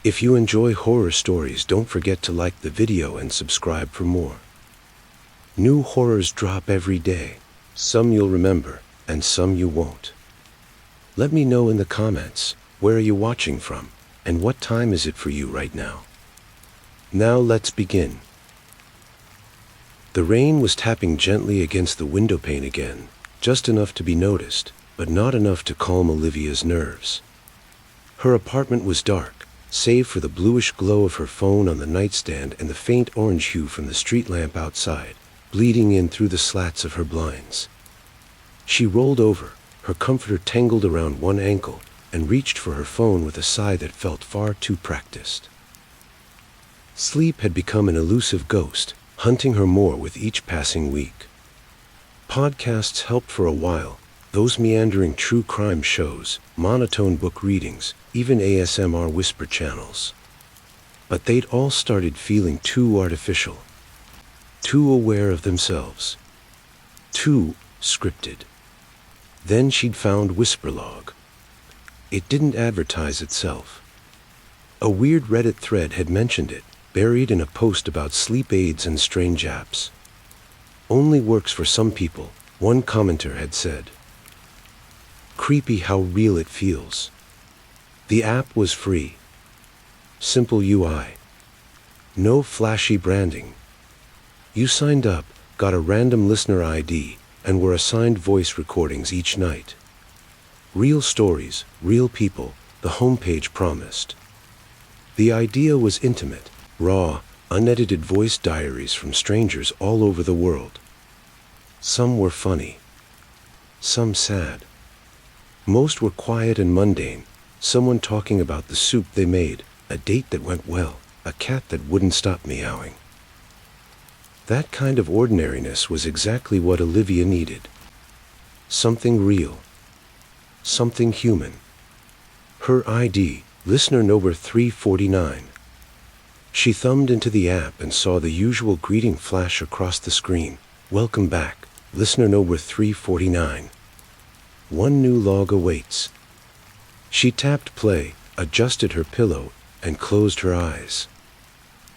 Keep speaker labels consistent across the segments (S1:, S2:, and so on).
S1: If you enjoy horror stories, don't forget to like the video and subscribe for more. New horrors drop every day. Some you'll remember, and some you won't. Let me know in the comments, where are you watching from, and what time is it for you right now? Now let's begin. The rain was tapping gently against the window pane again, just enough to be noticed, but not enough to calm Olivia's nerves. Her apartment was dark, save for the bluish glow of her phone on the nightstand and the faint orange hue from the street lamp outside, bleeding in through the slats of her blinds. She rolled over, her comforter tangled around one ankle, and reached for her phone with a sigh that felt far too practiced. Sleep had become an elusive ghost, hunting her more with each passing week. Podcasts helped for a while, those meandering true crime shows, monotone book readings, even ASMR whisper channels. But they'd all started feeling too artificial, too aware of themselves, too scripted. Then she'd found Whisperlog. It didn't advertise itself. A weird Reddit thread had mentioned it, buried in a post about sleep aids and strange apps. Only works for some people, one commenter had said. Creepy how real it feels. The app was free. Simple UI. No flashy branding. You signed up, got a random listener ID, and were assigned voice recordings each night. Real stories, real people, the homepage promised. The idea was intimate, raw, unedited voice diaries from strangers all over the world. Some were funny. Some sad. Most were quiet and mundane, someone talking about the soup they made, a date that went well, a cat that wouldn't stop meowing. That kind of ordinariness was exactly what Olivia needed. Something real. Something human. Her ID, listener number 349. She thumbed into the app and saw the usual greeting flash across the screen. Welcome back, listener number 349. One new log awaits. She tapped play, adjusted her pillow, and closed her eyes.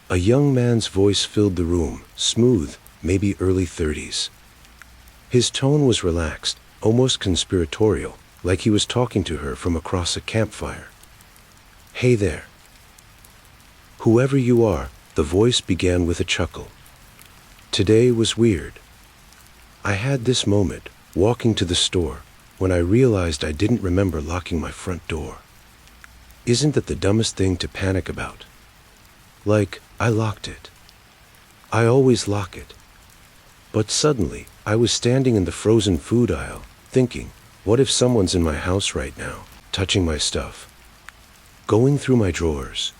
S1: A young man's voice filled the room, smooth, maybe early 30s. His tone was relaxed, almost conspiratorial, like he was talking to her from across a campfire. Hey there. Whoever you are, the voice began with a chuckle. Today was weird. I had this moment, walking to the store, when I realized I didn't remember locking my front door. Isn't that the dumbest thing to panic about? Like, I locked it. I always lock it. But suddenly, I was standing in the frozen food aisle, thinking, what if someone's in my house right now, touching my stuff? Going through my drawers.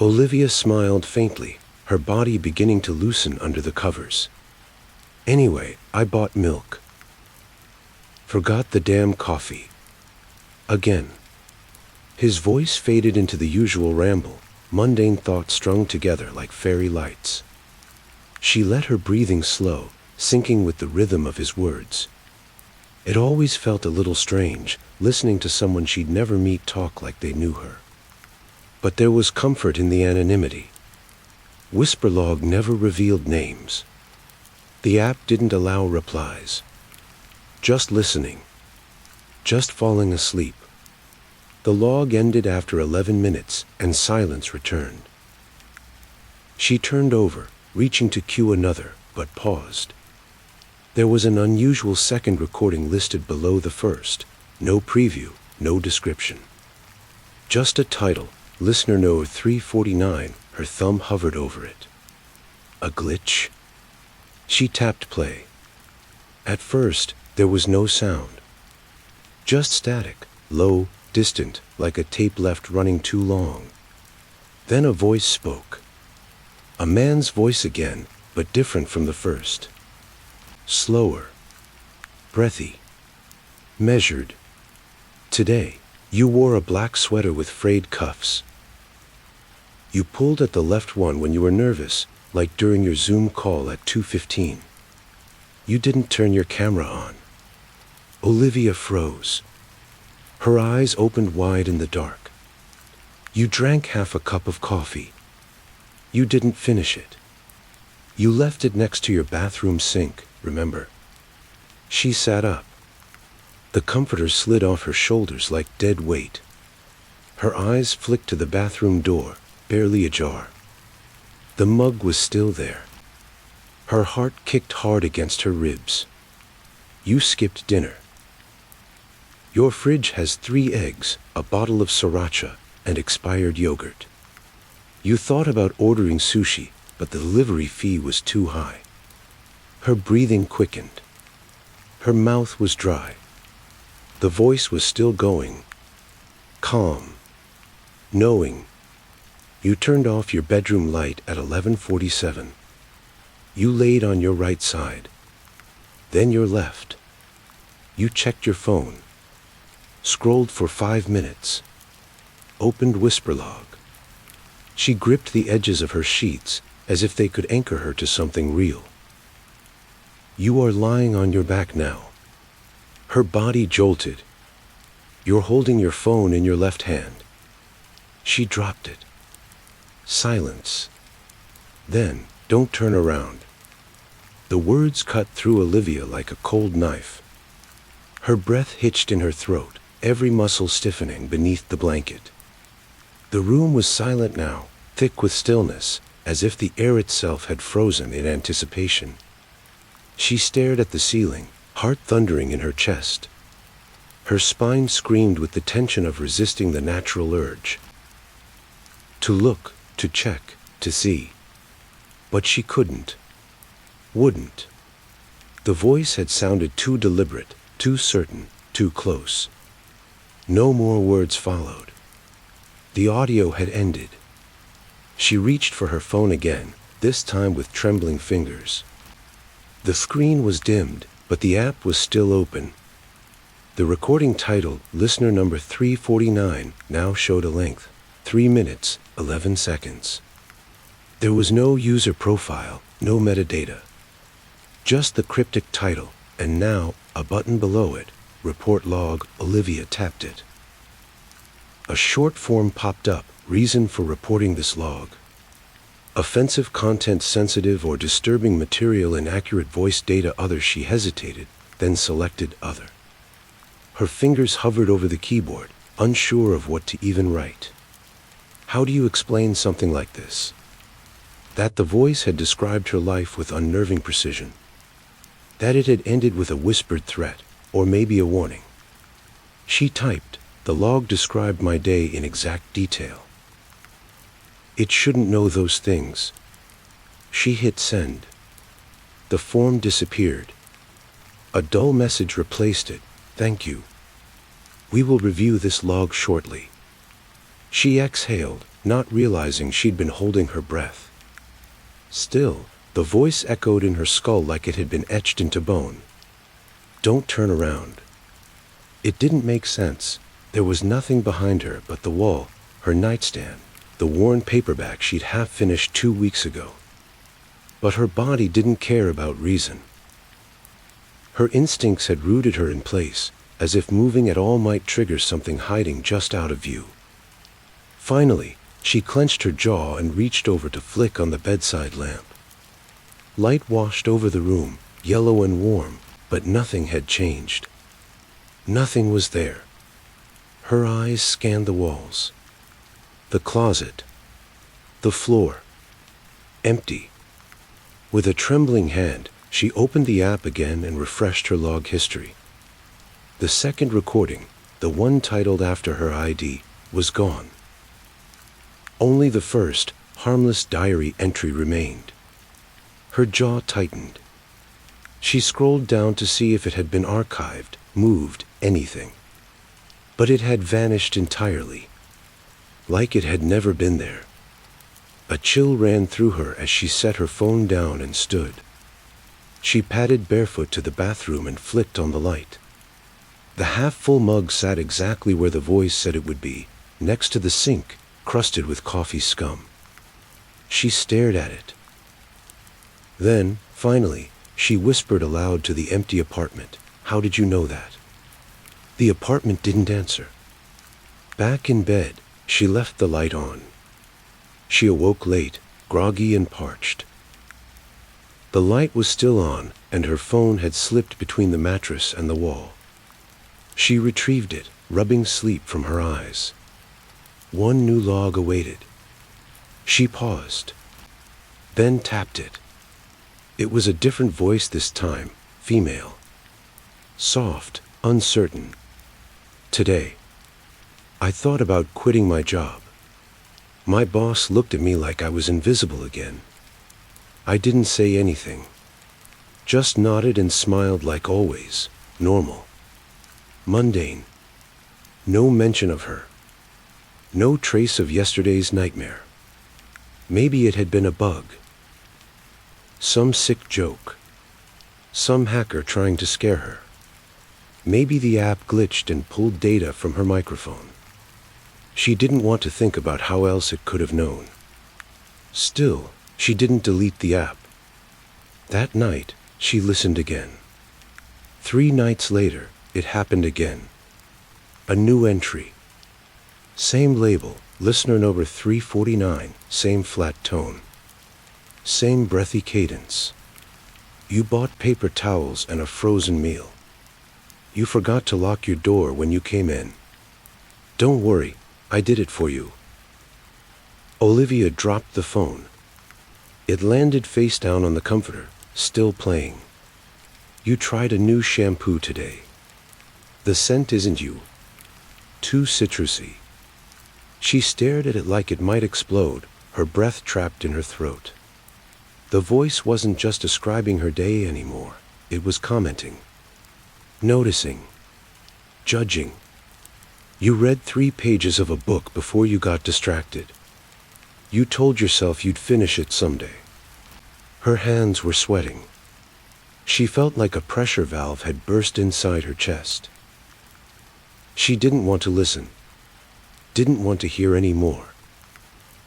S1: Olivia smiled faintly, her body beginning to loosen under the covers. Anyway, I bought milk. Forgot the damn coffee. Again. His voice faded into the usual ramble, mundane thoughts strung together like fairy lights. She let her breathing slow, syncing with the rhythm of his words. It always felt a little strange, listening to someone she'd never meet talk like they knew her. But there was comfort in the anonymity. Whisperlog never revealed names. The app didn't allow replies. Just listening. Just falling asleep. The log ended after 11 minutes, and silence returned. She turned over, reaching to cue another, but paused. There was an unusual second recording listed below the first. No preview, no description. Just a title, listener number 349, her thumb hovered over it. A glitch? She tapped play. At first, there was no sound. Just static, low, distant, like a tape left running too long. Then a voice spoke. A man's voice again, but different from the first. Slower. Breathy. Measured. Today, you wore a black sweater with frayed cuffs. You pulled at the left one when you were nervous, like during your Zoom call at 2:15. You didn't turn your camera on. Olivia froze. Her eyes opened wide in the dark. You drank half a cup of coffee. You didn't finish it. You left it next to your bathroom sink, remember? She sat up. The comforter slid off her shoulders like dead weight. Her eyes flicked to the bathroom door, barely ajar. The mug was still there. Her heart kicked hard against her ribs. You skipped dinner. Your fridge has 3 eggs, a bottle of sriracha, and expired yogurt. You thought about ordering sushi, but the delivery fee was too high. Her breathing quickened. Her mouth was dry. The voice was still going. Calm. Knowing. You turned off your bedroom light at 11:47. You laid on your right side. Then your left. You checked your phone. Scrolled for 5 minutes. Opened Whisperlog. She gripped the edges of her sheets as if they could anchor her to something real. You are lying on your back now. Her body jolted. You're holding your phone in your left hand. She dropped it. Silence. Then, don't turn around. The words cut through Olivia like a cold knife. Her breath hitched in her throat, every muscle stiffening beneath the blanket. The room was silent now, thick with stillness, as if the air itself had frozen in anticipation. She stared at the ceiling, heart thundering in her chest. Her spine screamed with the tension of resisting the natural urge. To look, to check, to see. But she couldn't. Wouldn't. The voice had sounded too deliberate, too certain, too close. No more words followed. The audio had ended. She reached for her phone again, this time with trembling fingers. The screen was dimmed, but the app was still open. The recording title, Listener Number 349, now showed a length, 3 minutes, 11 seconds. There was no user profile, no metadata. Just the cryptic title, and now, a button below it, Report Log. Olivia tapped it. A short form popped up, reason for reporting this log. Offensive content, sensitive or disturbing material, inaccurate voice data, other. She hesitated, then selected other. Her fingers hovered over the keyboard, unsure of what to even write. How do you explain something like this? That the voice had described her life with unnerving precision. That it had ended with a whispered threat, or maybe a warning. She typed, the log described my day in exact detail. It shouldn't know those things. She hit send. The form disappeared. A dull message replaced it, thank you. We will review this log shortly. She exhaled, not realizing she'd been holding her breath. Still, the voice echoed in her skull like it had been etched into bone. Don't turn around. It didn't make sense. There was nothing behind her but the wall, her nightstand, the worn paperback she'd half finished 2 weeks ago. But her body didn't care about reason. Her instincts had rooted her in place, as if moving at all might trigger something hiding just out of view. Finally, she clenched her jaw and reached over to flick on the bedside lamp. Light washed over the room, yellow and warm, but nothing had changed. Nothing was there. Her eyes scanned the walls. The closet. The floor. Empty. With a trembling hand, she opened the app again and refreshed her log history. The second recording, the one titled after her ID, was gone. Only the first, harmless diary entry remained. Her jaw tightened. She scrolled down to see if it had been archived, moved, anything. But it had vanished entirely. Like it had never been there. A chill ran through her as she set her phone down and stood. She padded barefoot to the bathroom and flicked on the light. The half-full mug sat exactly where the voice said it would be, next to the sink, crusted with coffee scum. She stared at it. Then, finally, she whispered aloud to the empty apartment, "How did you know that?" The apartment didn't answer. Back in bed, She left the light on. She awoke late, groggy and parched. The light was still on, and her phone had slipped between the mattress and the wall. She retrieved it, rubbing sleep from her eyes. One new log awaited. She paused, then tapped it. It was a different voice this time, female. Soft, uncertain. Today, I thought about quitting my job. My boss looked at me like I was invisible again. I didn't say anything. Just nodded and smiled like always, normal. Mundane. No mention of her. No trace of yesterday's nightmare. Maybe it had been a bug. Some sick joke. Some hacker trying to scare her. Maybe the app glitched and pulled data from her microphone. She didn't want to think about how else it could have known. Still, she didn't delete the app. That night, she listened again. 3 nights later, it happened again. A new entry. Same label, listener number 349, same flat tone. Same breathy cadence. You bought paper towels and a frozen meal. You forgot to lock your door when you came in. Don't worry, I did it for you. Olivia dropped the phone. It landed face down on the comforter, still playing. You tried a new shampoo today. The scent isn't you. Too citrusy. She stared at it like it might explode, her breath trapped in her throat. The voice wasn't just describing her day anymore. It was commenting. Noticing. Judging. You read 3 pages of a book before you got distracted. You told yourself you'd finish it someday. Her hands were sweating. She felt like a pressure valve had burst inside her chest. She didn't want to listen. Didn't want to hear any more.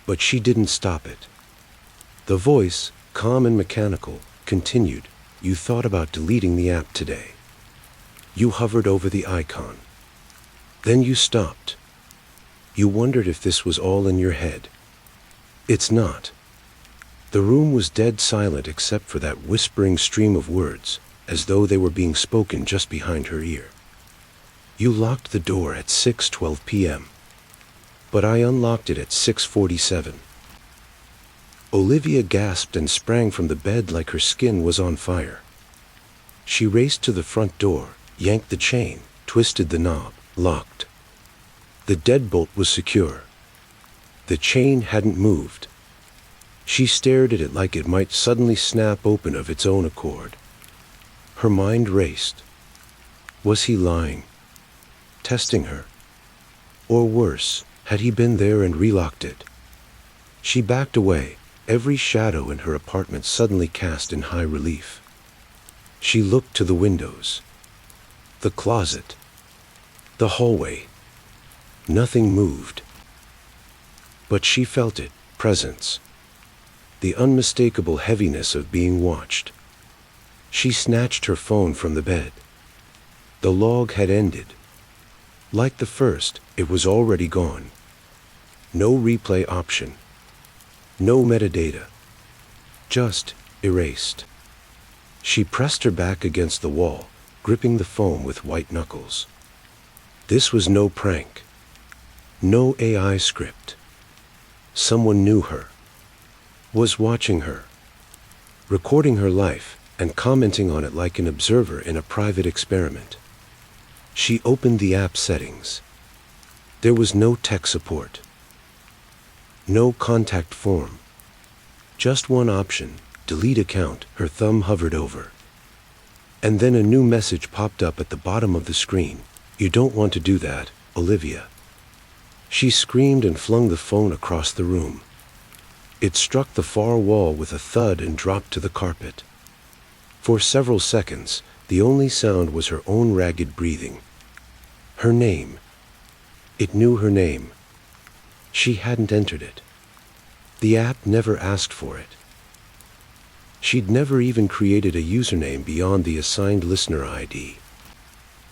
S1: But she didn't stop it. The voice, calm and mechanical, continued. You thought about deleting the app today. You hovered over the icon. Then you stopped. You wondered if this was all in your head. It's not. The room was dead silent except for that whispering stream of words, as though they were being spoken just behind her ear. You locked the door at 6:12 p.m. But I unlocked it at 6:47. Olivia gasped and sprang from the bed like her skin was on fire. She raced to the front door, yanked the chain, twisted the knob, locked. The deadbolt was secure. The chain hadn't moved. She stared at it like it might suddenly snap open of its own accord. Her mind raced. Was he lying? Testing her? Or worse, had he been there and relocked it? She backed away, every shadow in her apartment suddenly cast in high relief. She looked to the windows. The closet. The hallway. Nothing moved. But she felt it, presence. The unmistakable heaviness of being watched. She snatched her phone from the bed. The log had ended. Like the first, it was already gone. No replay option. No metadata. Just erased. She pressed her back against the wall, gripping the phone with white knuckles. This was no prank. No AI script. Someone knew her. Was watching her. Recording her life and commenting on it like an observer in a private experiment. She opened the app settings. There was no tech support. No contact form. Just one option, delete account, her thumb hovered over. And then a new message popped up at the bottom of the screen. You don't want to do that, Olivia. She screamed and flung the phone across the room. It struck the far wall with a thud and dropped to the carpet. For several seconds, the only sound was her own ragged breathing. Her name. It knew her name. She hadn't entered it. The app never asked for it. She'd never even created a username beyond the assigned listener ID.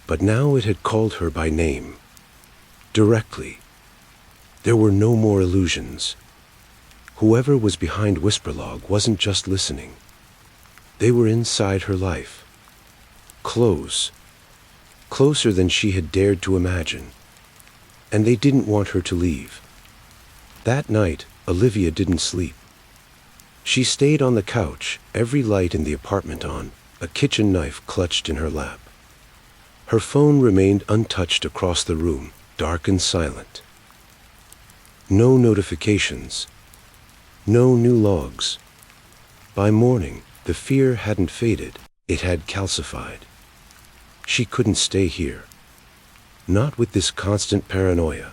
S1: But now it had called her by name. Directly. There were no more illusions. Whoever was behind Whisperlog wasn't just listening. They were inside her life. Close. Closer than she had dared to imagine. And they didn't want her to leave. That night, Olivia didn't sleep. She stayed on the couch, every light in the apartment on, a kitchen knife clutched in her lap. Her phone remained untouched across the room, dark and silent. No notifications. No new logs. By morning, the fear hadn't faded, it had calcified. She couldn't stay here. Not with this constant paranoia.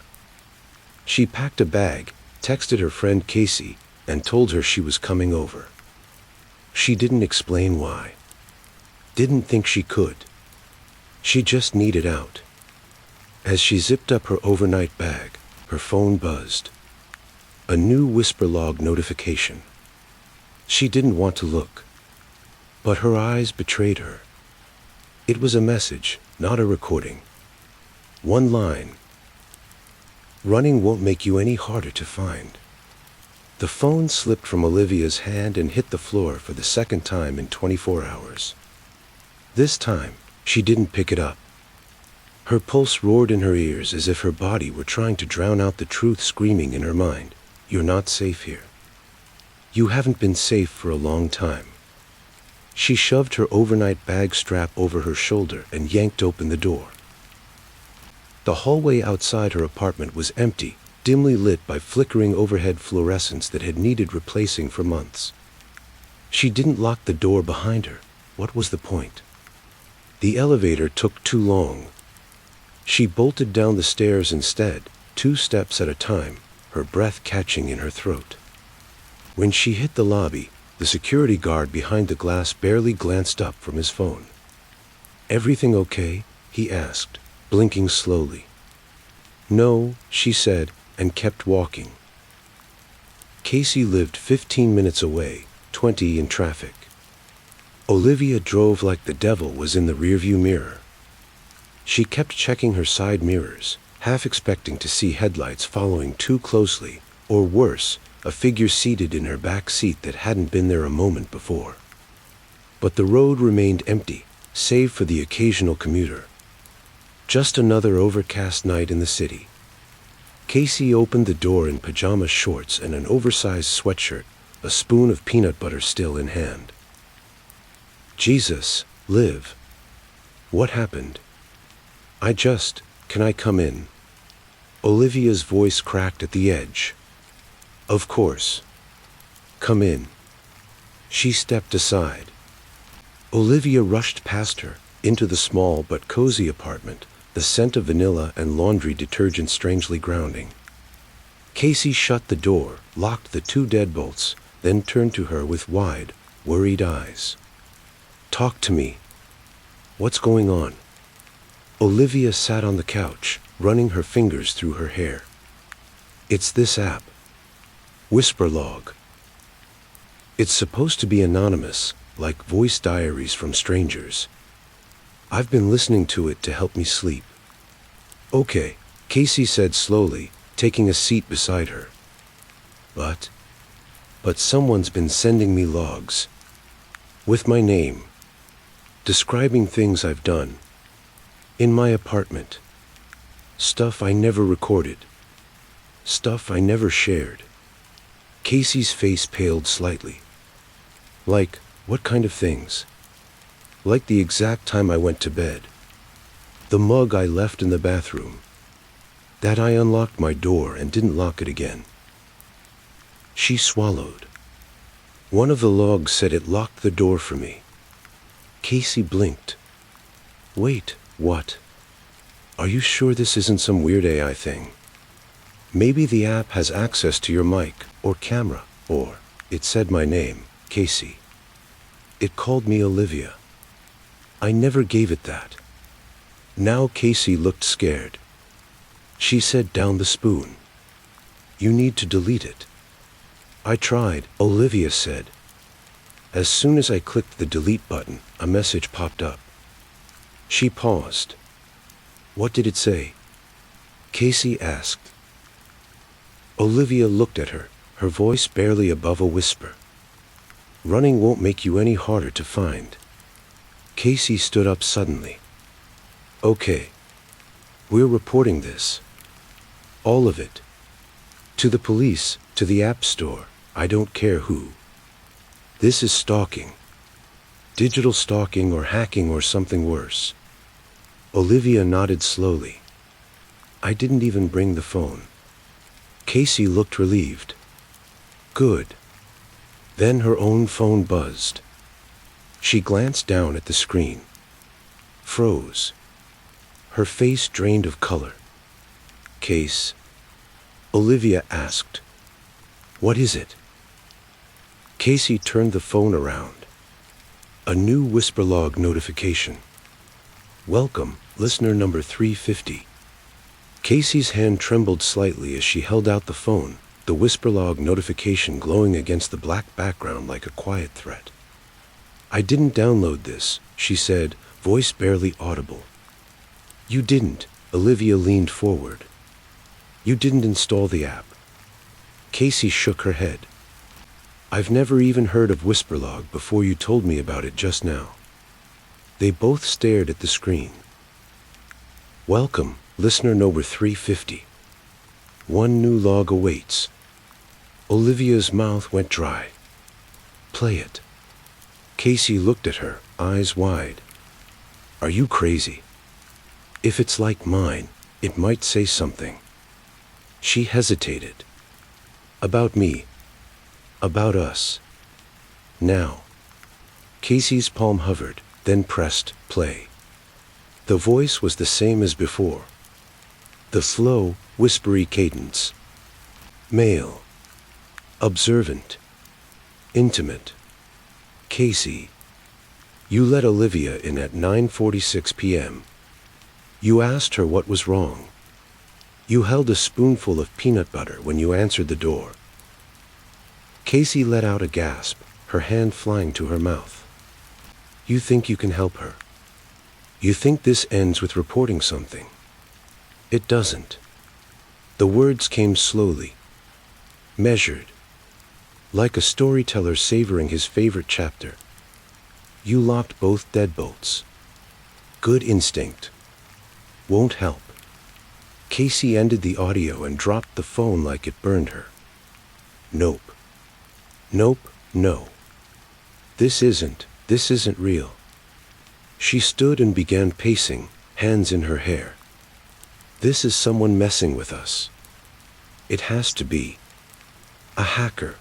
S1: She packed a bag, texted her friend Casey, and told her she was coming over. She didn't explain why. Didn't think she could. She just needed out. As she zipped up her overnight bag, her phone buzzed. A new Whisperlog notification. She didn't want to look, but her eyes betrayed her. It was a message, not a recording. One line. Running won't make you any harder to find. The phone slipped from Olivia's hand and hit the floor for the second time in 24 hours. This time, she didn't pick it up. Her pulse roared in her ears as if her body were trying to drown out the truth screaming in her mind. You're not safe here. You haven't been safe for a long time. She shoved her overnight bag strap over her shoulder and yanked open the door. The hallway outside her apartment was empty, dimly lit by flickering overhead fluorescents that had needed replacing for months. She didn't lock the door behind her. What was the point? The elevator took too long. She bolted down the stairs instead, 2 steps at a time, her breath catching in her throat. When she hit the lobby, the security guard behind the glass barely glanced up from his phone. "Everything okay?" he asked, blinking slowly. "No," she said, and kept walking. Casey lived 15 minutes away, 20 in traffic. Olivia drove like the devil was in the rearview mirror. She kept checking her side mirrors, half expecting to see headlights following too closely, or worse, a figure seated in her back seat that hadn't been there a moment before. But the road remained empty, save for the occasional commuter. Just another overcast night in the city. Casey opened the door in pajama shorts and an oversized sweatshirt, a spoon of peanut butter still in hand. "Jesus, Liv. What happened?" Can I come in?" Olivia's voice cracked at the edge. "Of course. Come in." She stepped aside. Olivia rushed past her, into the small but cozy apartment, the scent of vanilla and laundry detergent strangely grounding. Casey shut the door, locked the 2 deadbolts, then turned to her with wide, worried eyes. "Talk to me. What's going on?" Olivia sat on the couch, running her fingers through her hair. "It's this app. Whisperlog. It's supposed to be anonymous, like voice diaries from strangers. I've been listening to it to help me sleep." "Okay," Casey said slowly, taking a seat beside her. But someone's been sending me logs. With my name. Describing things I've done. In my apartment. Stuff I never recorded. Stuff I never shared." Casey's face paled slightly. "Like, what kind of things?" "Like the exact time I went to bed. The mug I left in the bathroom. That I unlocked my door and didn't lock it again." She swallowed. "One of the logs said it locked the door for me." Casey blinked. "Wait, what? Are you sure this isn't some weird AI thing? Maybe the app has access to your mic or camera, or..." "It said my name, Casey. It called me Olivia. I never gave it that." Now Casey looked scared. She set down the spoon. "You need to delete it." "I tried," Olivia said. As soon as I clicked the delete button, a message popped up. She paused. "What did it say?" Casey asked. Olivia looked at her voice barely above a whisper. Running won't make you any harder to find. Casey stood up suddenly. Okay. We're reporting this. All of it. To the police, to the app store, I don't care who. This is stalking. Digital stalking or hacking or something worse. Olivia nodded slowly. I didn't even bring the phone. Casey looked relieved. Good. Then her own phone buzzed. She glanced down at the screen. Froze. Her face drained of color. Case? Olivia asked. What is it? Casey turned the phone around. A new whisper log notification. Welcome, listener number 350. Casey's hand trembled slightly as she held out the phone, the whisper log notification glowing against the black background like a quiet threat. I didn't download this, she said, voice barely audible. You didn't, Olivia leaned forward. You didn't install the app. Casey shook her head. I've never even heard of Whisperlog before you told me about it just now. They both stared at the screen. Welcome, listener number 350. One new log awaits. Olivia's mouth went dry. Play it. Casey looked at her, eyes wide. Are you crazy? If it's like mine, it might say something. She hesitated. About me. About us. Now. Casey's palm hovered, then pressed play. The voice was the same as before. The slow, whispery cadence. Male. Observant. Intimate. Casey. You let Olivia in at 9:46 p.m. You asked her what was wrong. You held a spoonful of peanut butter when you answered the door. Casey let out a gasp, her hand flying to her mouth. You think you can help her. You think this ends with reporting something. It doesn't. The words came slowly, measured, like a storyteller savoring his favorite chapter. You locked both deadbolts. Good instinct. Won't help. Casey ended the audio and dropped the phone like it burned her. Nope. Nope, no. This isn't real. She stood and began pacing, hands in her hair. This is someone messing with us. It has to be. A hacker.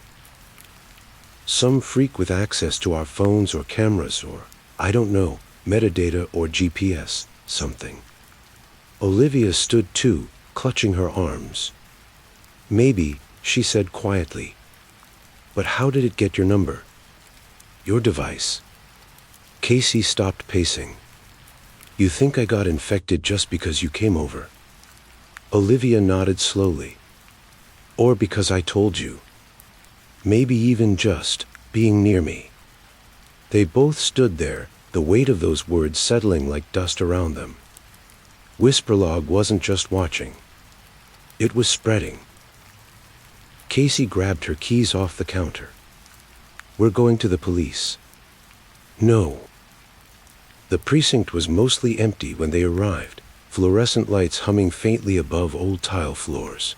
S1: Some freak with access to our phones or cameras or, I don't know, metadata or GPS, something. Olivia stood too, clutching her arms. Maybe, she said quietly. But how did it get your number? Your device. Casey stopped pacing. You think I got infected just because you came over? Olivia nodded slowly. Or because I told you. Maybe even just being near me. They both stood there, the weight of those words settling like dust around them. Whisperlog wasn't just watching. It was spreading. Casey grabbed her keys off the counter. We're going to the police. No. The precinct was mostly empty when they arrived, fluorescent lights humming faintly above old tile floors.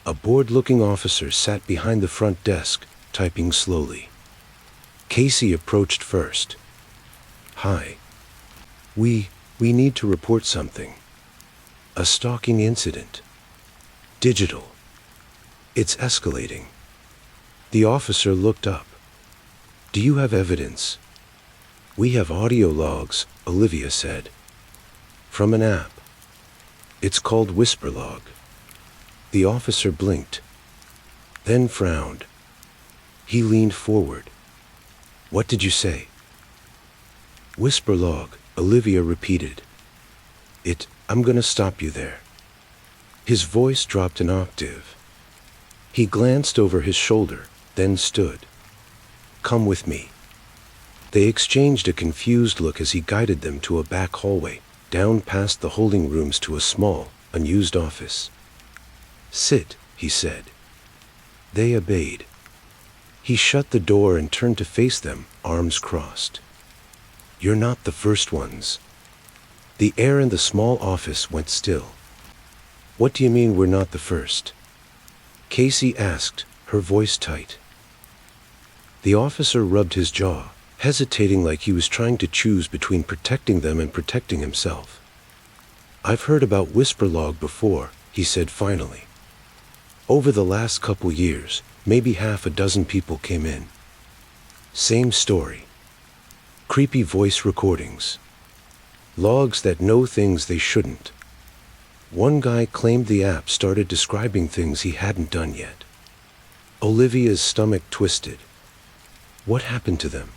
S1: A bored-looking officer sat behind the front desk, typing slowly. Casey approached first. Hi. We need to report something. A stalking incident. Digital. It's escalating. The officer looked up. Do you have evidence? We have audio logs, Olivia said. From an app. It's called Whisperlog. The officer blinked, then frowned. He leaned forward. What did you say? Whisperlog, Olivia repeated. I'm gonna stop you there. His voice dropped an octave. He glanced over his shoulder, then stood. Come with me. They exchanged a confused look as he guided them to a back hallway, down past the holding rooms to a small, unused office. Sit, he said. They obeyed. He shut the door and turned to face them, arms crossed. You're not the first ones. The air in the small office went still. What do you mean we're not the first? Casey asked, her voice tight. The officer rubbed his jaw, hesitating like he was trying to choose between protecting them and protecting himself. I've heard about Whisperlog before, he said finally. Over the last couple years, maybe half a dozen people came in. Same story. Creepy voice recordings. Logs that know things they shouldn't. One guy claimed the app started describing things he hadn't done yet. Olivia's stomach twisted. What happened to them?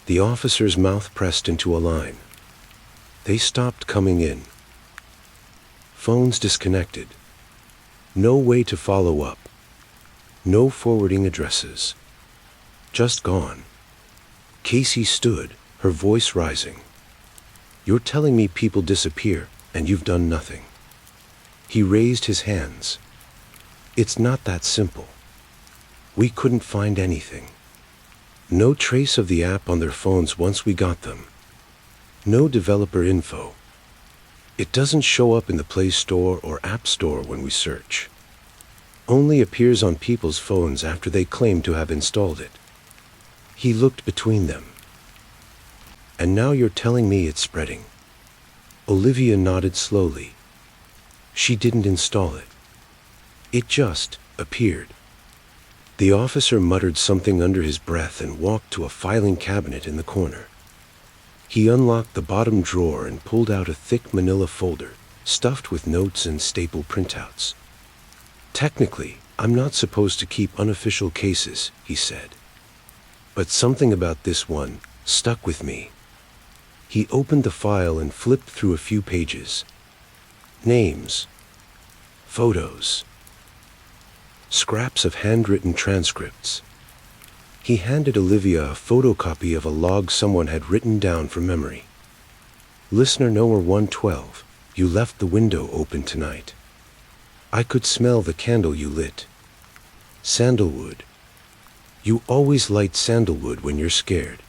S1: The officer's mouth pressed into a line. They stopped coming in. Phones disconnected. No way to follow up. No forwarding addresses. Just gone. Casey stood, her voice rising. You're telling me people disappear, and you've done nothing. He raised his hands. It's not that simple. We couldn't find anything. No trace of the app on their phones once we got them. No developer info. It doesn't show up in the Play Store or App Store when we search. Only appears on people's phones after they claim to have installed it. He looked between them. And now you're telling me it's spreading. Olivia nodded slowly. She didn't install it. It just appeared. The officer muttered something under his breath and walked to a filing cabinet in the corner. He unlocked the bottom drawer and pulled out a thick manila folder, stuffed with notes and staple printouts. Technically, I'm not supposed to keep unofficial cases, he said. But something about this one stuck with me. He opened the file and flipped through a few pages. Names. Photos. Scraps of handwritten transcripts. He handed Olivia a photocopy of a log someone had written down from memory. Listener Number 112, you left the window open tonight. I could smell the candle you lit. Sandalwood. You always light sandalwood when you're scared.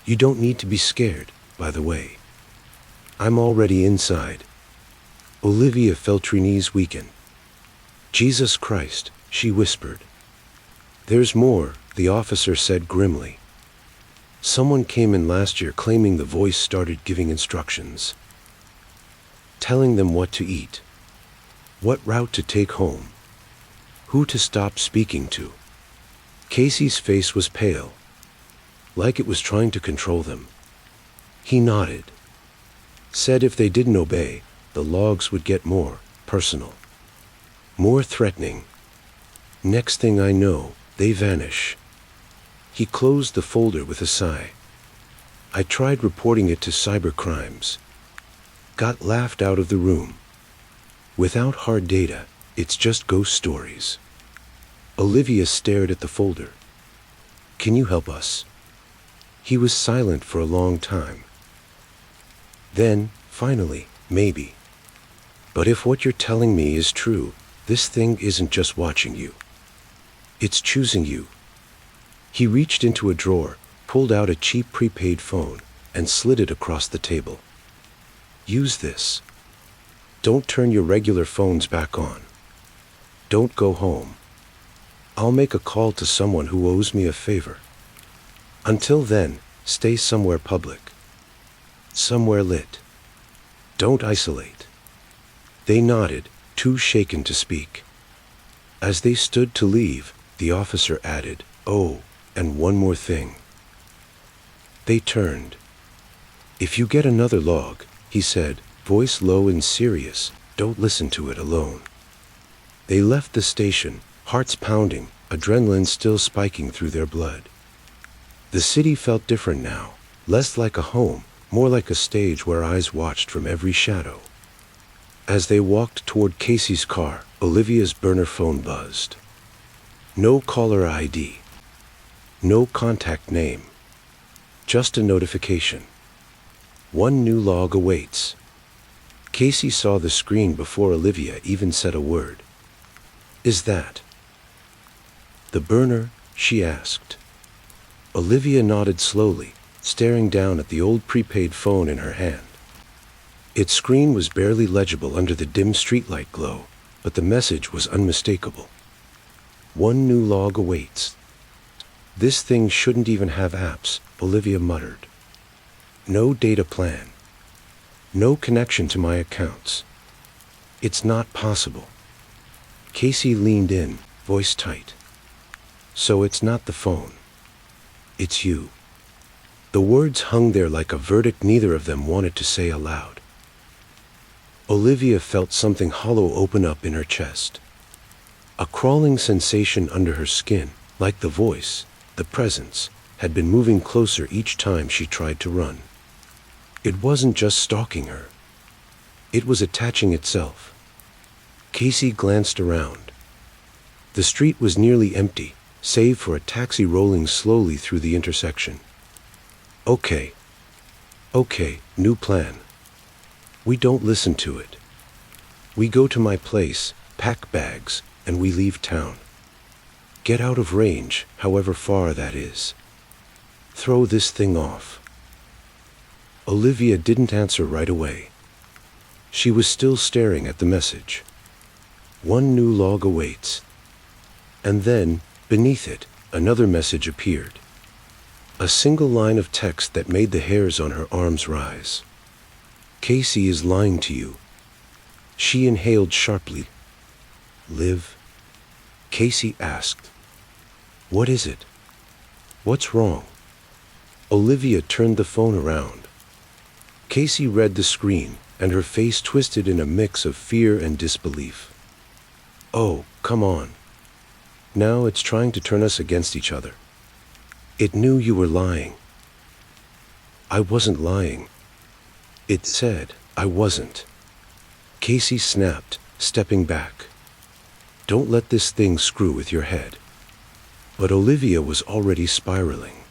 S1: You don't need to be scared, by the way. I'm already inside. Olivia felt her knees weaken. Jesus Christ, she whispered. There's more, the officer said grimly. Someone came in last year claiming the voice started giving instructions. Telling them what to eat. What route to take home. Who to stop speaking to. Casey's face was pale. Like it was trying to control them. He nodded. Said if they didn't obey, the logs would get more personal. More threatening. Next thing I know, they vanish. He closed the folder with a sigh. I tried reporting it to cybercrimes. Got laughed out of the room. Without hard data, it's just ghost stories. Olivia stared at the folder. Can you help us? He was silent for a long time. Then, finally, maybe. But if what you're telling me is true, this thing isn't just watching you. It's choosing you. He reached into a drawer, pulled out a cheap prepaid phone, and slid it across the table. Use this. Don't turn your regular phones back on. Don't go home. I'll make a call to someone who owes me a favor. Until then, stay somewhere public. Somewhere lit. Don't isolate. They nodded, too shaken to speak. As they stood to leave, the officer added, "Oh, and one more thing." They turned. If you get another log, he said, voice low and serious, don't listen to it alone. They left the station, hearts pounding, adrenaline still spiking through their blood. The city felt different now, less like a home, more like a stage where eyes watched from every shadow. As they walked toward Casey's car, Olivia's burner phone buzzed. No caller ID. No contact name. Just a notification. One new log awaits. Casey saw the screen before Olivia even said a word. Is that the burner?" she asked. Olivia nodded slowly, staring down at the old prepaid phone in her hand. Its screen was barely legible under the dim streetlight glow, but the message was unmistakable. "One new log awaits." "This thing shouldn't even have apps," Olivia muttered. "No data plan. No connection to my accounts. It's not possible." Casey leaned in, voice tight. "So it's not the phone. It's you." The words hung there like a verdict neither of them wanted to say aloud. Olivia felt something hollow open up in her chest. A crawling sensation under her skin, like the voice, the presence, had been moving closer each time she tried to run. It wasn't just stalking her. It was attaching itself. Casey glanced around. The street was nearly empty, save for a taxi rolling slowly through the intersection. Okay, new plan. We don't listen to it. We go to my place, pack bags, and we leave town. Get out of range, however far that is. Throw this thing off." Olivia didn't answer right away. She was still staring at the message. "One new log awaits." And then, beneath it, another message appeared. A single line of text that made the hairs on her arms rise. "Casey is lying to you." She inhaled sharply. "Liv?" Casey asked. "What is it? What's wrong?" Olivia turned the phone around. Casey read the screen, and her face twisted in a mix of fear and disbelief. "Oh, come on. Now it's trying to turn us against each other. It knew you were lying." "I wasn't lying. It said I wasn't." Casey snapped, stepping back. "Don't let this thing screw with your head." But Olivia was already spiraling.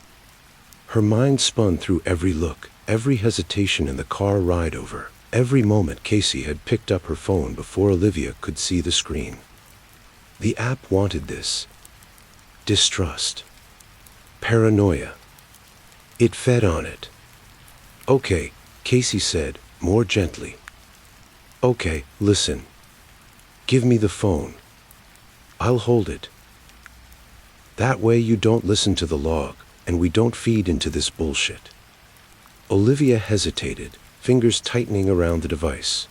S1: Her mind spun through every look, every hesitation in the car ride over, every moment Casey had picked up her phone before Olivia could see the screen. The app wanted this. Distrust. Paranoia. It fed on it. "Okay," Casey said, more gently. "Okay, listen. Give me the phone. I'll hold it. That way you don't listen to the log, and we don't feed into this bullshit." Olivia hesitated, fingers tightening around the device.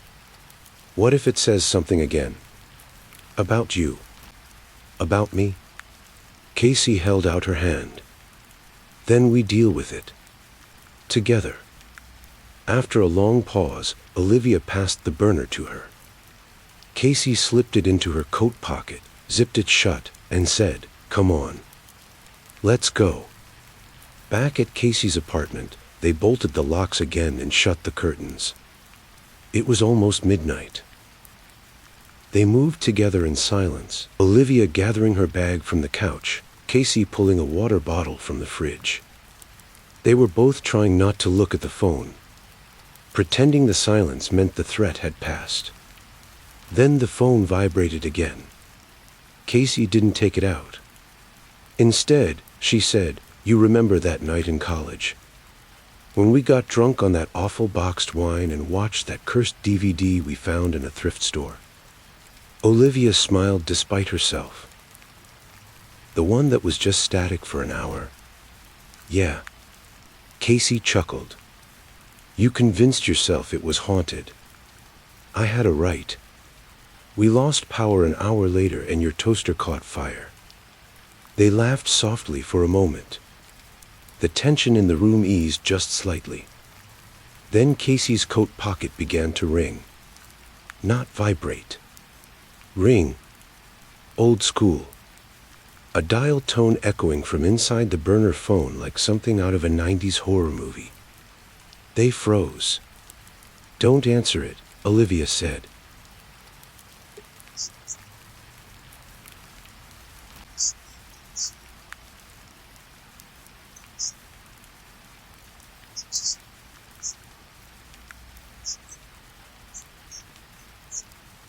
S1: "What if it says something again? About you? About me?" Casey held out her hand. "Then we deal with it. Together." After a long pause, Olivia passed the burner to her. Casey slipped it into her coat pocket, zipped it shut, and said, "Come on. Let's go." Back at Casey's apartment, they bolted the locks again and shut the curtains. It was almost midnight. They moved together in silence, Olivia gathering her bag from the couch, Casey pulling a water bottle from the fridge. They were both trying not to look at the phone. Pretending the silence meant the threat had passed. Then the phone vibrated again. Casey didn't take it out. Instead, she said, "You remember that night in college? When we got drunk on that awful boxed wine and watched that cursed DVD we found in a thrift store?" Olivia smiled despite herself. "The one that was just static for an hour?" "Yeah." Casey chuckled. "You convinced yourself it was haunted. I had a right. We lost power an hour later and your toaster caught fire." They laughed softly for a moment. The tension in the room eased just slightly. Then Casey's coat pocket began to ring. Not vibrate. Ring. Old school. A dial tone echoing from inside the burner phone like something out of a 90s horror movie. They froze. "Don't answer it," Olivia said.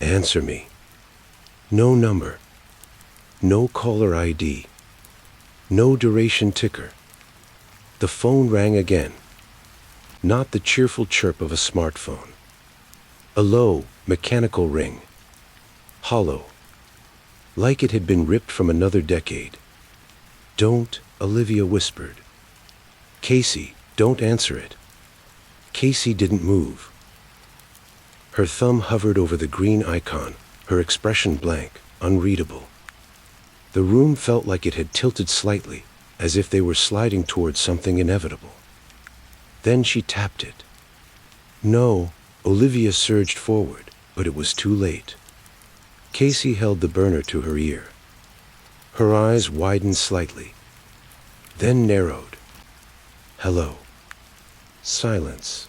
S1: "Answer me. No number. No caller ID. No duration ticker. The phone rang again. Not the cheerful chirp of a smartphone. A low, mechanical ring. Hollow. Like it had been ripped from another decade. "Don't," Olivia whispered. "Casey, don't answer it." Casey didn't move. Her thumb hovered over the green icon, her expression blank, unreadable. The room felt like it had tilted slightly, as if they were sliding towards something inevitable. Then she tapped it. "No," Olivia surged forward, but it was too late. Casey held the burner to her ear. Her eyes widened slightly, then narrowed. "Hello." Silence.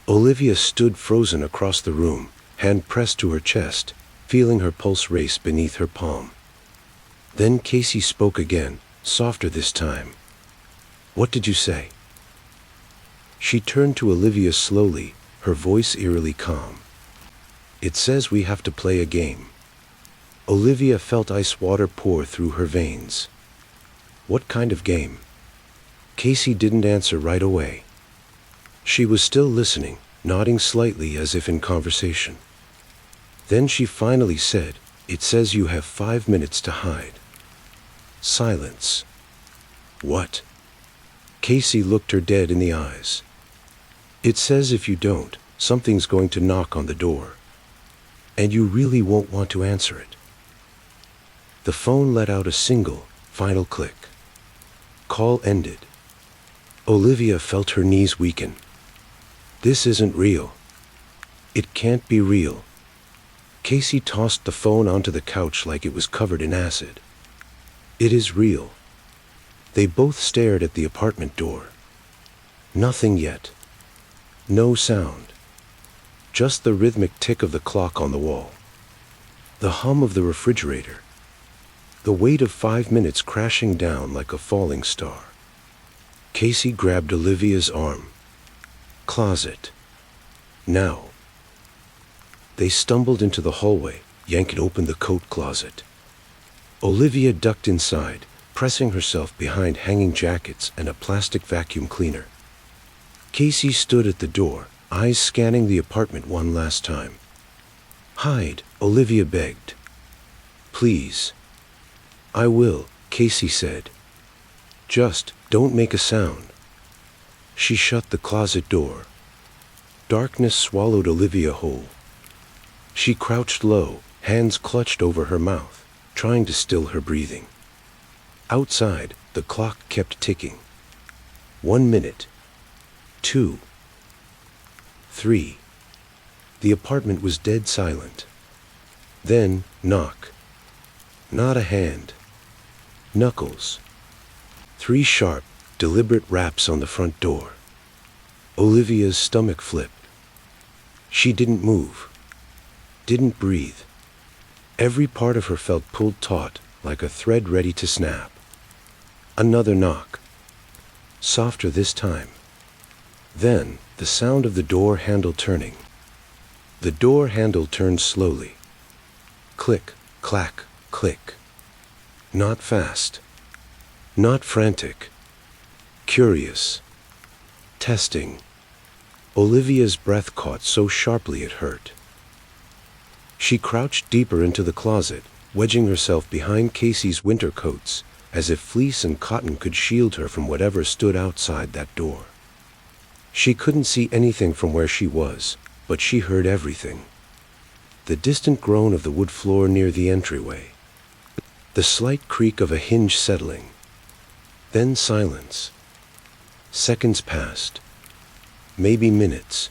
S1: Olivia stood frozen across the room, hand pressed to her chest, feeling her pulse race beneath her palm. Then Casey spoke again, softer this time. "What did you say?" She turned to Olivia slowly, her voice eerily calm. "It says we have to play a game." Olivia felt ice water pour through her veins. "What kind of game?" Casey didn't answer right away. She was still listening, nodding slightly as if in conversation. Then she finally said, "It says you have 5 minutes to hide." Silence. "What?" Casey looked her dead in the eyes. "It says if you don't, something's going to knock on the door. And you really won't want to answer it." The phone let out a single, final click. Call ended. Olivia felt her knees weaken. This isn't real. It can't be real. Casey tossed the phone onto the couch like it was covered in acid. It is real. They both stared at the apartment door. Nothing yet. No sound. Just the rhythmic tick of the clock on the wall. The hum of the refrigerator. The weight of 5 minutes crashing down like a falling star. Casey grabbed Olivia's arm. "Closet. Now." They stumbled into the hallway, yanking open the coat closet. Olivia ducked inside, pressing herself behind hanging jackets and a plastic vacuum cleaner. Casey stood at the door, eyes scanning the apartment one last time. "Hide," Olivia begged. "Please." "I will," Casey said. "Just don't make a sound." She shut the closet door. Darkness swallowed Olivia whole. She crouched low, hands clutched over her mouth, trying to still her breathing. Outside, the clock kept ticking. 1 minute. 2. 3. The apartment was dead silent. Then, knock. Not a hand. Knuckles. 3 sharp, deliberate raps on the front door. Olivia's stomach flipped. She didn't move. Didn't breathe. Every part of her felt pulled taut, like a thread ready to snap. Another knock. Softer this time. Then, the sound of the door handle turning. The door handle turned slowly. Click, clack, click. Not fast. Not frantic. Curious. Testing. Olivia's breath caught so sharply it hurt. She crouched deeper into the closet, wedging herself behind Casey's winter coats, as if fleece and cotton could shield her from whatever stood outside that door. She couldn't see anything from where she was, but she heard everything. The distant groan of the wood floor near the entryway. The slight creak of a hinge settling. Then silence. Seconds passed. Maybe minutes.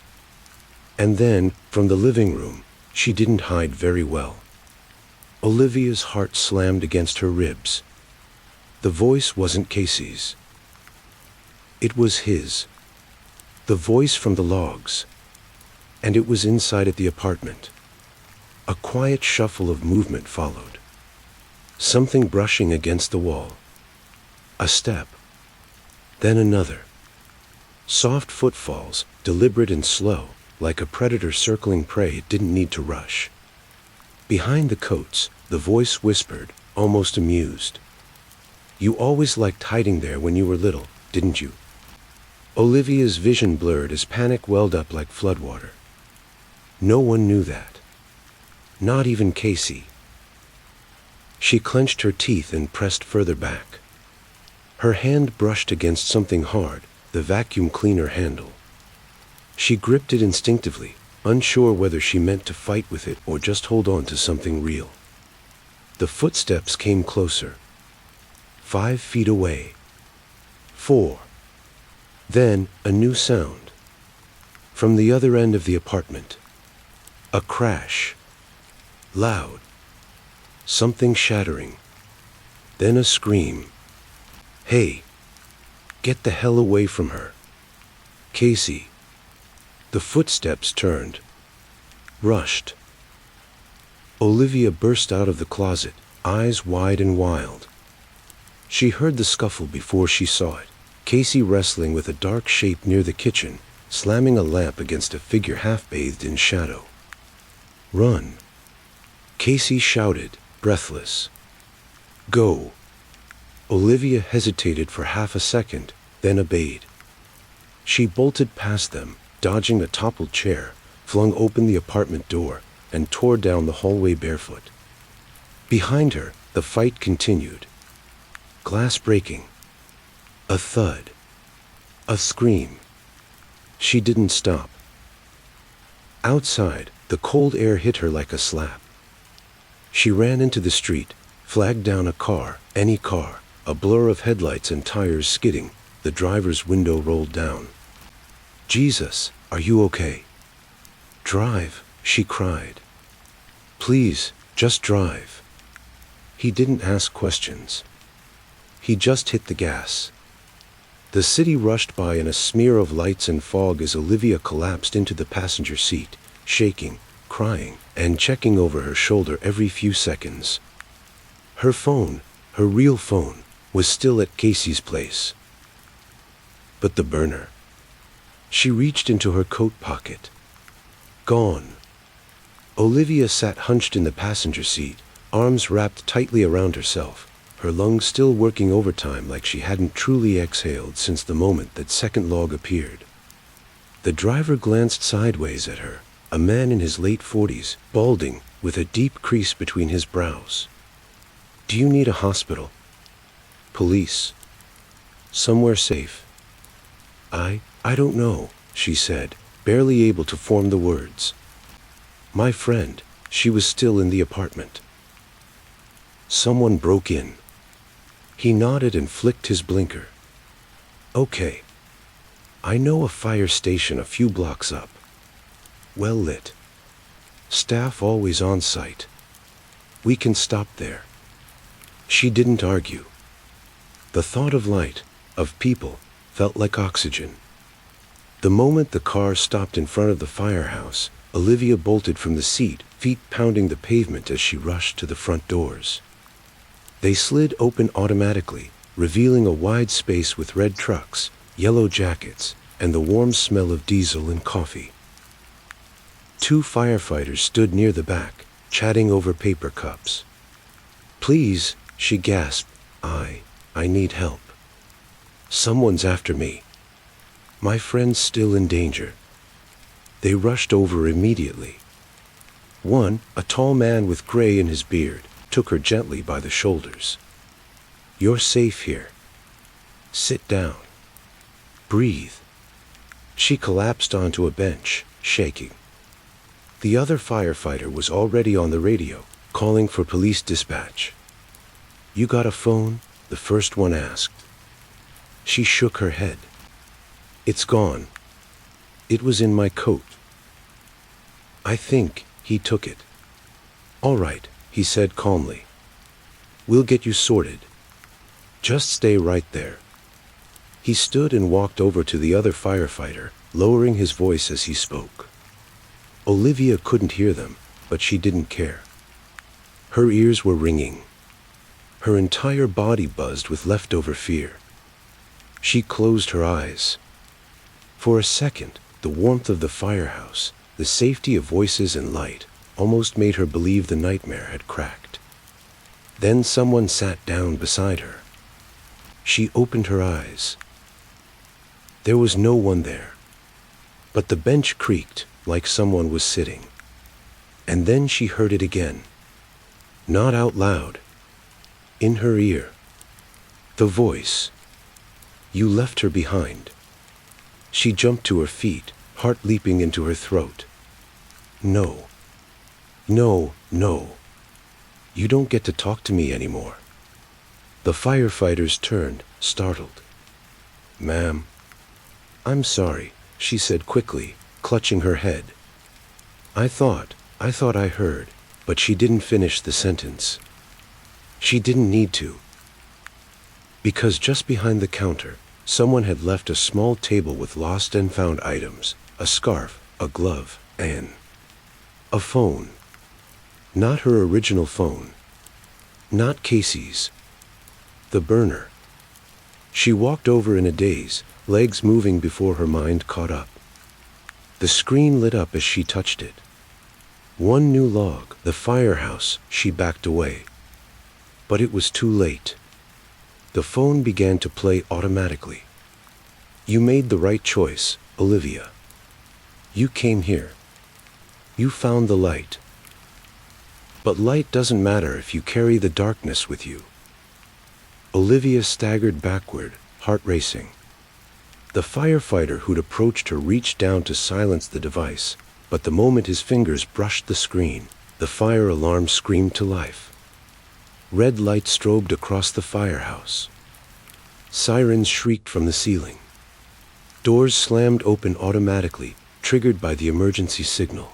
S1: And then, from the living room, she didn't hide very well. Olivia's heart slammed against her ribs. The voice wasn't Casey's. It was his. The voice from the logs. And it was inside at the apartment. A quiet shuffle of movement followed. Something brushing against the wall. A step. Then another. Soft footfalls, deliberate and slow, like a predator circling prey it didn't need to rush. Behind the coats, the voice whispered, almost amused. You always liked hiding there when you were little, didn't you? Olivia's vision blurred as panic welled up like floodwater. No one knew that. Not even Casey. She clenched her teeth and pressed further back. Her hand brushed against something hard, the vacuum cleaner handle. She gripped it instinctively, unsure whether she meant to fight with it or just hold on to something real. The footsteps came closer. 5 feet away. 4. Then, a new sound. From the other end of the apartment. A crash. Loud. Something shattering. Then a scream. Hey! Get the hell away from her. Casey. The footsteps turned. Rushed. Olivia burst out of the closet, eyes wide and wild. She heard the scuffle before she saw it. Casey wrestling with a dark shape near the kitchen, slamming a lamp against a figure half-bathed in shadow. Run! Casey shouted, breathless. Go! Olivia hesitated for half a second, then obeyed. She bolted past them, dodging a toppled chair, flung open the apartment door, and tore down the hallway barefoot. Behind her, the fight continued. Glass breaking. A thud. A scream. She didn't stop. Outside, the cold air hit her like a slap. She ran into the street, flagged down a car, any car, a blur of headlights and tires skidding, the driver's window rolled down. Jesus, are you okay? Drive, she cried. Please, just drive. He didn't ask questions. He just hit the gas. The city rushed by in a smear of lights and fog as Olivia collapsed into the passenger seat, shaking, crying, and checking over her shoulder every few seconds. Her phone, her real phone, was still at Casey's place. But the burner. She reached into her coat pocket. Gone. Olivia sat hunched in the passenger seat, arms wrapped tightly around herself, her lungs still working overtime like she hadn't truly exhaled since the moment that second log appeared. The driver glanced sideways at her, a man in his late 40s, balding, with a deep crease between his brows. Do you need a hospital? Police? Somewhere safe? I don't know, she said, barely able to form the words. My friend, she was still in the apartment. Someone broke in. He nodded and flicked his blinker. Okay. I know a fire station a few blocks up. Well lit. Staff always on site. We can stop there. She didn't argue. The thought of light, of people, felt like oxygen. The moment the car stopped in front of the firehouse, Olivia bolted from the seat, feet pounding the pavement as she rushed to the front doors. They slid open automatically, revealing a wide space with red trucks, yellow jackets, and the warm smell of diesel and coffee. 2 firefighters stood near the back, chatting over paper cups. Please, she gasped, I need help. Someone's after me. My friend's still in danger. They rushed over immediately. One, a tall man with gray in his beard, took her gently by the shoulders. You're safe here. Sit down. Breathe. She collapsed onto a bench, shaking. The other firefighter was already on the radio, calling for police dispatch. You got a phone? The first one asked. She shook her head. It's gone. It was in my coat. I think he took it. All right, he said calmly. We'll get you sorted. Just stay right there. He stood and walked over to the other firefighter, lowering his voice as he spoke. Olivia couldn't hear them, but she didn't care. Her ears were ringing. Her entire body buzzed with leftover fear. She closed her eyes. For a second, the warmth of the firehouse, the safety of voices and light, almost made her believe the nightmare had cracked. Then someone sat down beside her. She opened her eyes. There was no one there, but the bench creaked like someone was sitting. And then she heard it again. Not out loud. In her ear. The voice. You left her behind. She jumped to her feet, heart leaping into her throat. No. No, no. You don't get to talk to me anymore. The firefighters turned, startled. Ma'am. I'm sorry, she said quickly, clutching her head. I thought I heard, but she didn't finish the sentence. She didn't need to. Because just behind the counter, someone had left a small table with lost and found items, a scarf, a glove, and a phone. Not her original phone. Not Casey's. The burner. She walked over in a daze, legs moving before her mind caught up. The screen lit up as she touched it. One new log, the firehouse. She backed away. But it was too late. The phone began to play automatically. You made the right choice, Olivia. You came here. You found the light. But light doesn't matter if you carry the darkness with you. Olivia staggered backward, heart racing. The firefighter who'd approached her reached down to silence the device, but the moment his fingers brushed the screen, the fire alarm screamed to life. Red light strobed across the firehouse. Sirens shrieked from the ceiling. Doors slammed open automatically, triggered by the emergency signal.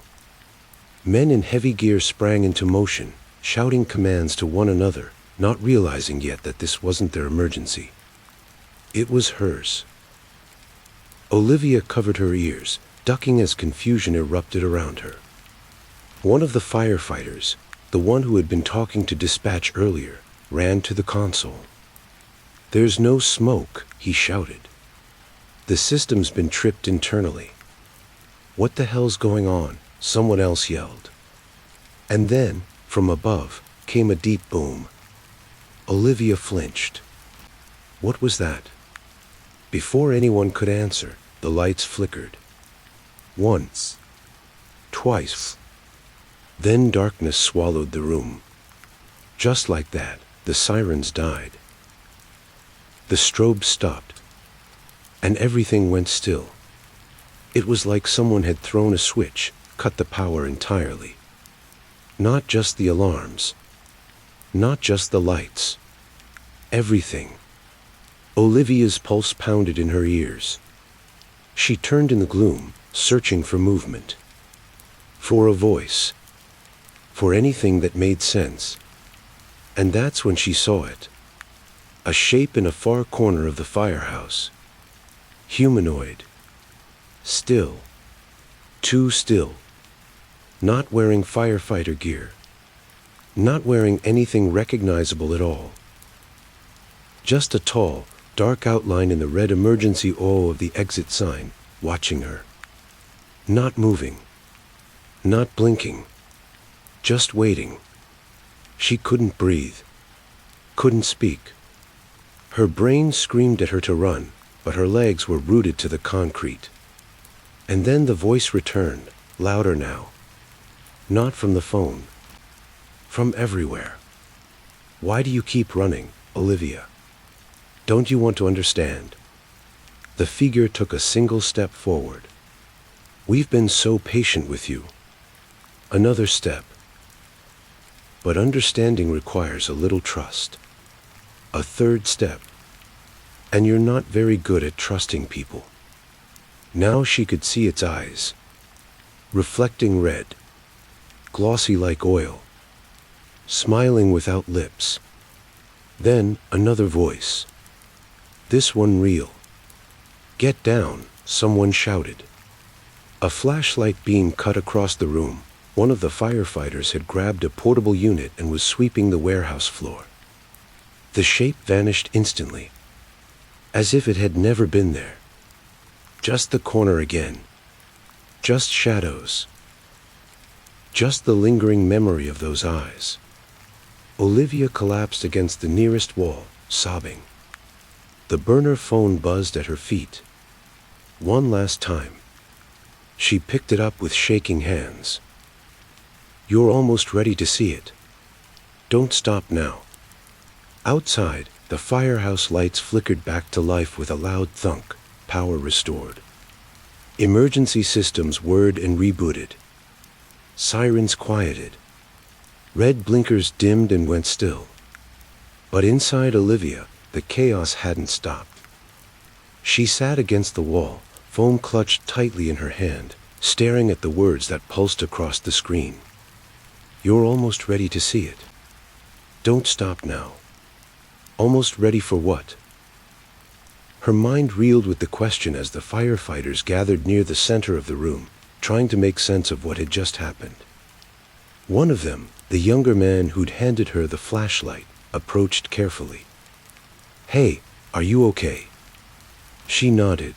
S1: Men in heavy gear sprang into motion, shouting commands to one another, not realizing yet that this wasn't their emergency. It was hers. Olivia covered her ears, ducking as confusion erupted around her. One of the firefighters, the one who had been talking to dispatch earlier, ran to the console. There's no smoke, he shouted. The system's been tripped internally. What the hell's going on? Someone else yelled. And then, from above, came a deep boom. Olivia flinched. What was that? Before anyone could answer, the lights flickered. Once. Twice. Then darkness swallowed the room. Just like that, the sirens died. The strobe stopped. And everything went still. It was like someone had thrown a switch, cut the power entirely. Not just the alarms. Not just the lights. Everything. Olivia's pulse pounded in her ears. She turned in the gloom, searching for movement. For a voice. For anything that made sense. And that's when she saw it. A shape in a far corner of the firehouse. Humanoid. Still. Too still. Not wearing firefighter gear. Not wearing anything recognizable at all. Just a tall, dark outline in the red emergency O of the exit sign, watching her. Not moving. Not blinking. Just waiting. She couldn't breathe. Couldn't speak. Her brain screamed at her to run, but her legs were rooted to the concrete. And then the voice returned, louder now. Not from the phone. From everywhere. Why do you keep running, Olivia? Don't you want to understand? The figure took a single step forward. We've been so patient with you. Another step. But understanding requires a little trust. A third step. And you're not very good at trusting people. Now she could see its eyes. Reflecting red. Glossy like oil. Smiling without lips. Then another voice. This one real. Get down, someone shouted. A flashlight beam cut across the room. One of the firefighters had grabbed a portable unit and was sweeping the warehouse floor. The shape vanished instantly, as if it had never been there. Just the corner again. Just shadows. Just the lingering memory of those eyes. Olivia collapsed against the nearest wall, sobbing. The burner phone buzzed at her feet. One last time. She picked it up with shaking hands. You're almost ready to see it. Don't stop now. Outside, the firehouse lights flickered back to life with a loud thunk, power restored. Emergency systems whirred and rebooted. Sirens quieted. Red blinkers dimmed and went still. But inside Olivia, the chaos hadn't stopped. She sat against the wall, phone clutched tightly in her hand, staring at the words that pulsed across the screen. You're almost ready to see it. Don't stop now. Almost ready for what? Her mind reeled with the question as the firefighters gathered near the center of the room, trying to make sense of what had just happened. One of them, the younger man who'd handed her the flashlight, approached carefully. Hey, are you okay? She nodded.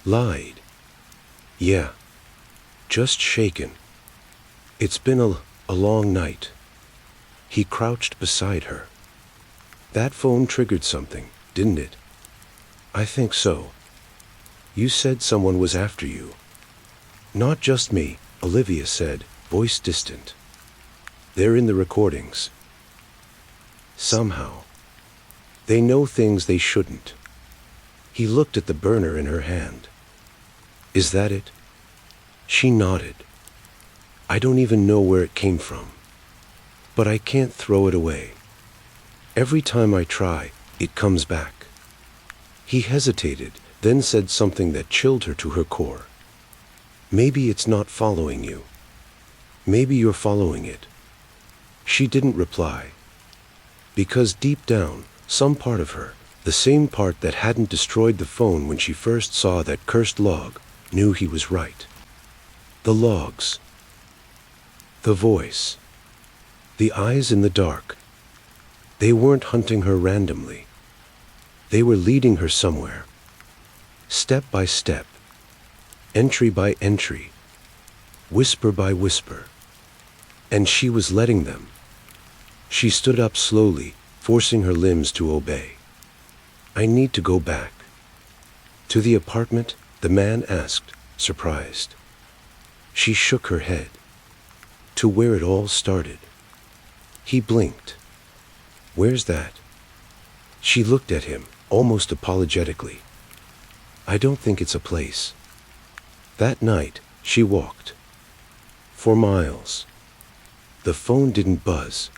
S1: Lied. Yeah. Just shaken. It's been a long night. He crouched beside her. That phone triggered something, didn't it? I think so. You said someone was after you. Not just me, Olivia said, voice distant. They're in the recordings. Somehow. They know things they shouldn't. He looked at the burner in her hand. Is that it? She nodded. I don't even know where it came from. But I can't throw it away. Every time I try, it comes back. He hesitated, then said something that chilled her to her core. Maybe it's not following you. Maybe you're following it. She didn't reply. Because deep down, some part of her, the same part that hadn't destroyed the phone when she first saw that cursed log, knew he was right. The logs. The voice. The eyes in the dark. They weren't hunting her randomly. They were leading her somewhere. Step by step. Entry by entry. Whisper by whisper. And she was letting them. She stood up slowly, forcing her limbs to obey. I need to go back. To the apartment? The man asked, surprised. She shook her head. To where it all started. He blinked. Where's that? She looked at him, almost apologetically. I don't think it's a place. That night, she walked. For miles. The phone didn't buzz.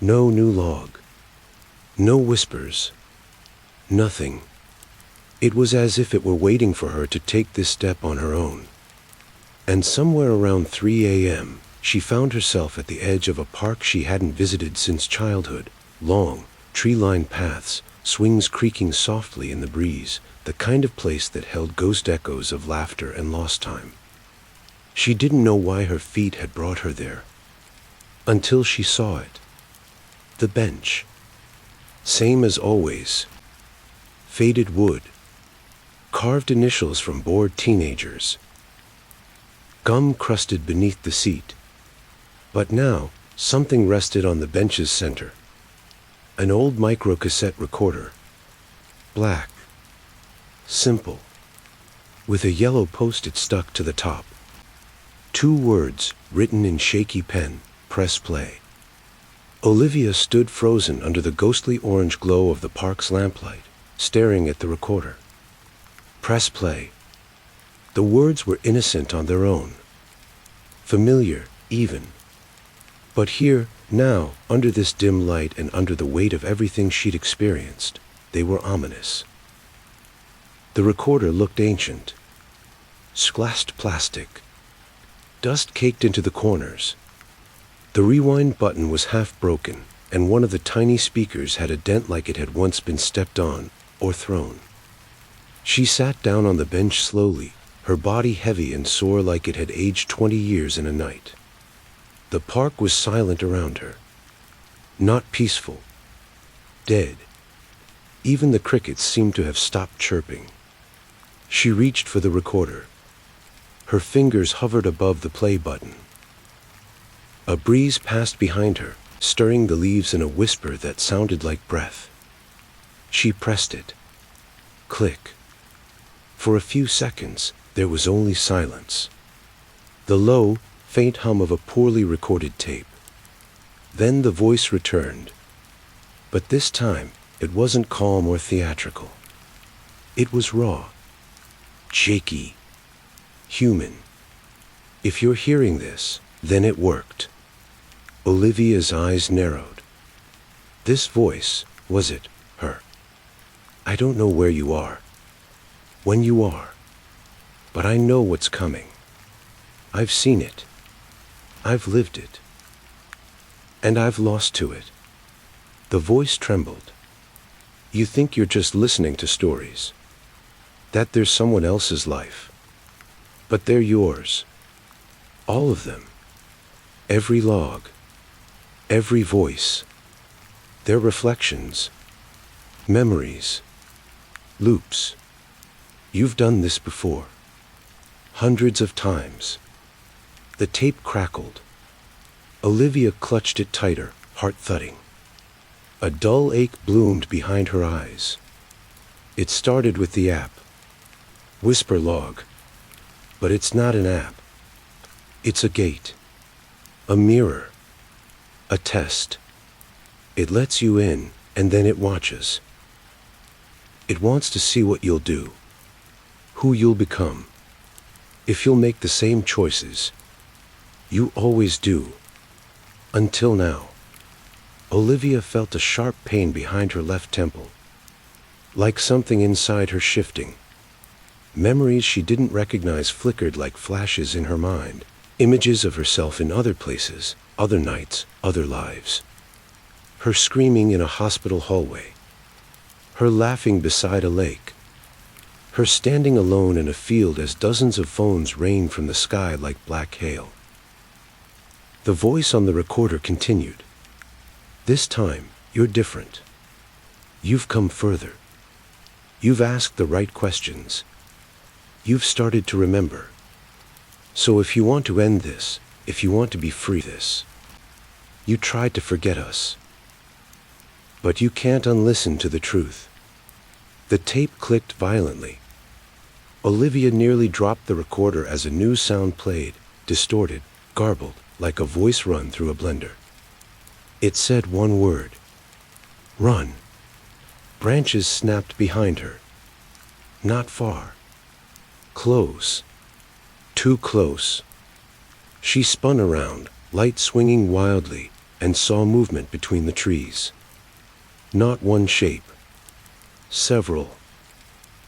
S1: No new log. No whispers. Nothing. It was as if it were waiting for her to take this step on her own. And somewhere around 3 a.m., she found herself at the edge of a park she hadn't visited since childhood. Long, tree-lined paths, swings creaking softly in the breeze, the kind of place that held ghost echoes of laughter and lost time. She didn't know why her feet had brought her there. Until she saw it. The bench. Same as always. Faded wood. Carved initials from bored teenagers. Gum crusted beneath the seat. But now, something rested on the bench's center. An old microcassette recorder. Black. Simple. With a yellow post-it stuck to the top. 2 words, written in shaky pen, press play. Olivia stood frozen under the ghostly orange glow of the park's lamplight, staring at the recorder. Press play. The words were innocent on their own. Familiar, even. But here, now, under this dim light and under the weight of everything she'd experienced, they were ominous. The recorder looked ancient. Splashed plastic. Dust caked into the corners. The rewind button was half broken, and one of the tiny speakers had a dent like it had once been stepped on or thrown. She sat down on the bench slowly, her body heavy and sore like it had aged 20 years in a night. The park was silent around her. Not peaceful. Dead. Even the crickets seemed to have stopped chirping. She reached for the recorder. Her fingers hovered above the play button. A breeze passed behind her, stirring the leaves in a whisper that sounded like breath. She pressed it. Click. For a few seconds, there was only silence. The low, faint hum of a poorly recorded tape. Then the voice returned. But this time, it wasn't calm or theatrical. It was raw, shaky, human. If you're hearing this, then it worked. Olivia's eyes narrowed. This voice, was it her? I don't know where you are, when you are, but I know what's coming. I've seen it. I've lived it. And I've lost to it. The voice trembled. You think you're just listening to stories, that there's someone else's life. But they're yours. All of them. Every log. Every voice. Their reflections. Memories. Loops. You've done this before. Hundreds of times. The tape crackled. Olivia clutched it tighter, heart thudding. A dull ache bloomed behind her eyes. It started with the app. Whisper log. But it's not an app. It's a gate. A mirror. A test. It lets you in, and then it watches. It wants to see what you'll do. Who you'll become. If you'll make the same choices. You always do. Until now. Olivia felt a sharp pain behind her left temple. Like something inside her shifting. Memories she didn't recognize flickered like flashes in her mind. Images of herself in other places, other nights, other lives. Her screaming in a hospital hallway. Her laughing beside a lake. Her standing alone in a field as dozens of phones rained from the sky like black hail. The voice on the recorder continued. This time, you're different. You've come further. You've asked the right questions. You've started to remember. So if you want to end this, if you want to be free this, you tried to forget us. But you can't unlisten to the truth. The tape clicked violently. Olivia nearly dropped the recorder as a new sound played, distorted, garbled, like a voice run through a blender. It said one word. Run. Branches snapped behind her. Not far. Close. Too close. She spun around, light swinging wildly, and saw movement between the trees. Not one shape. Several.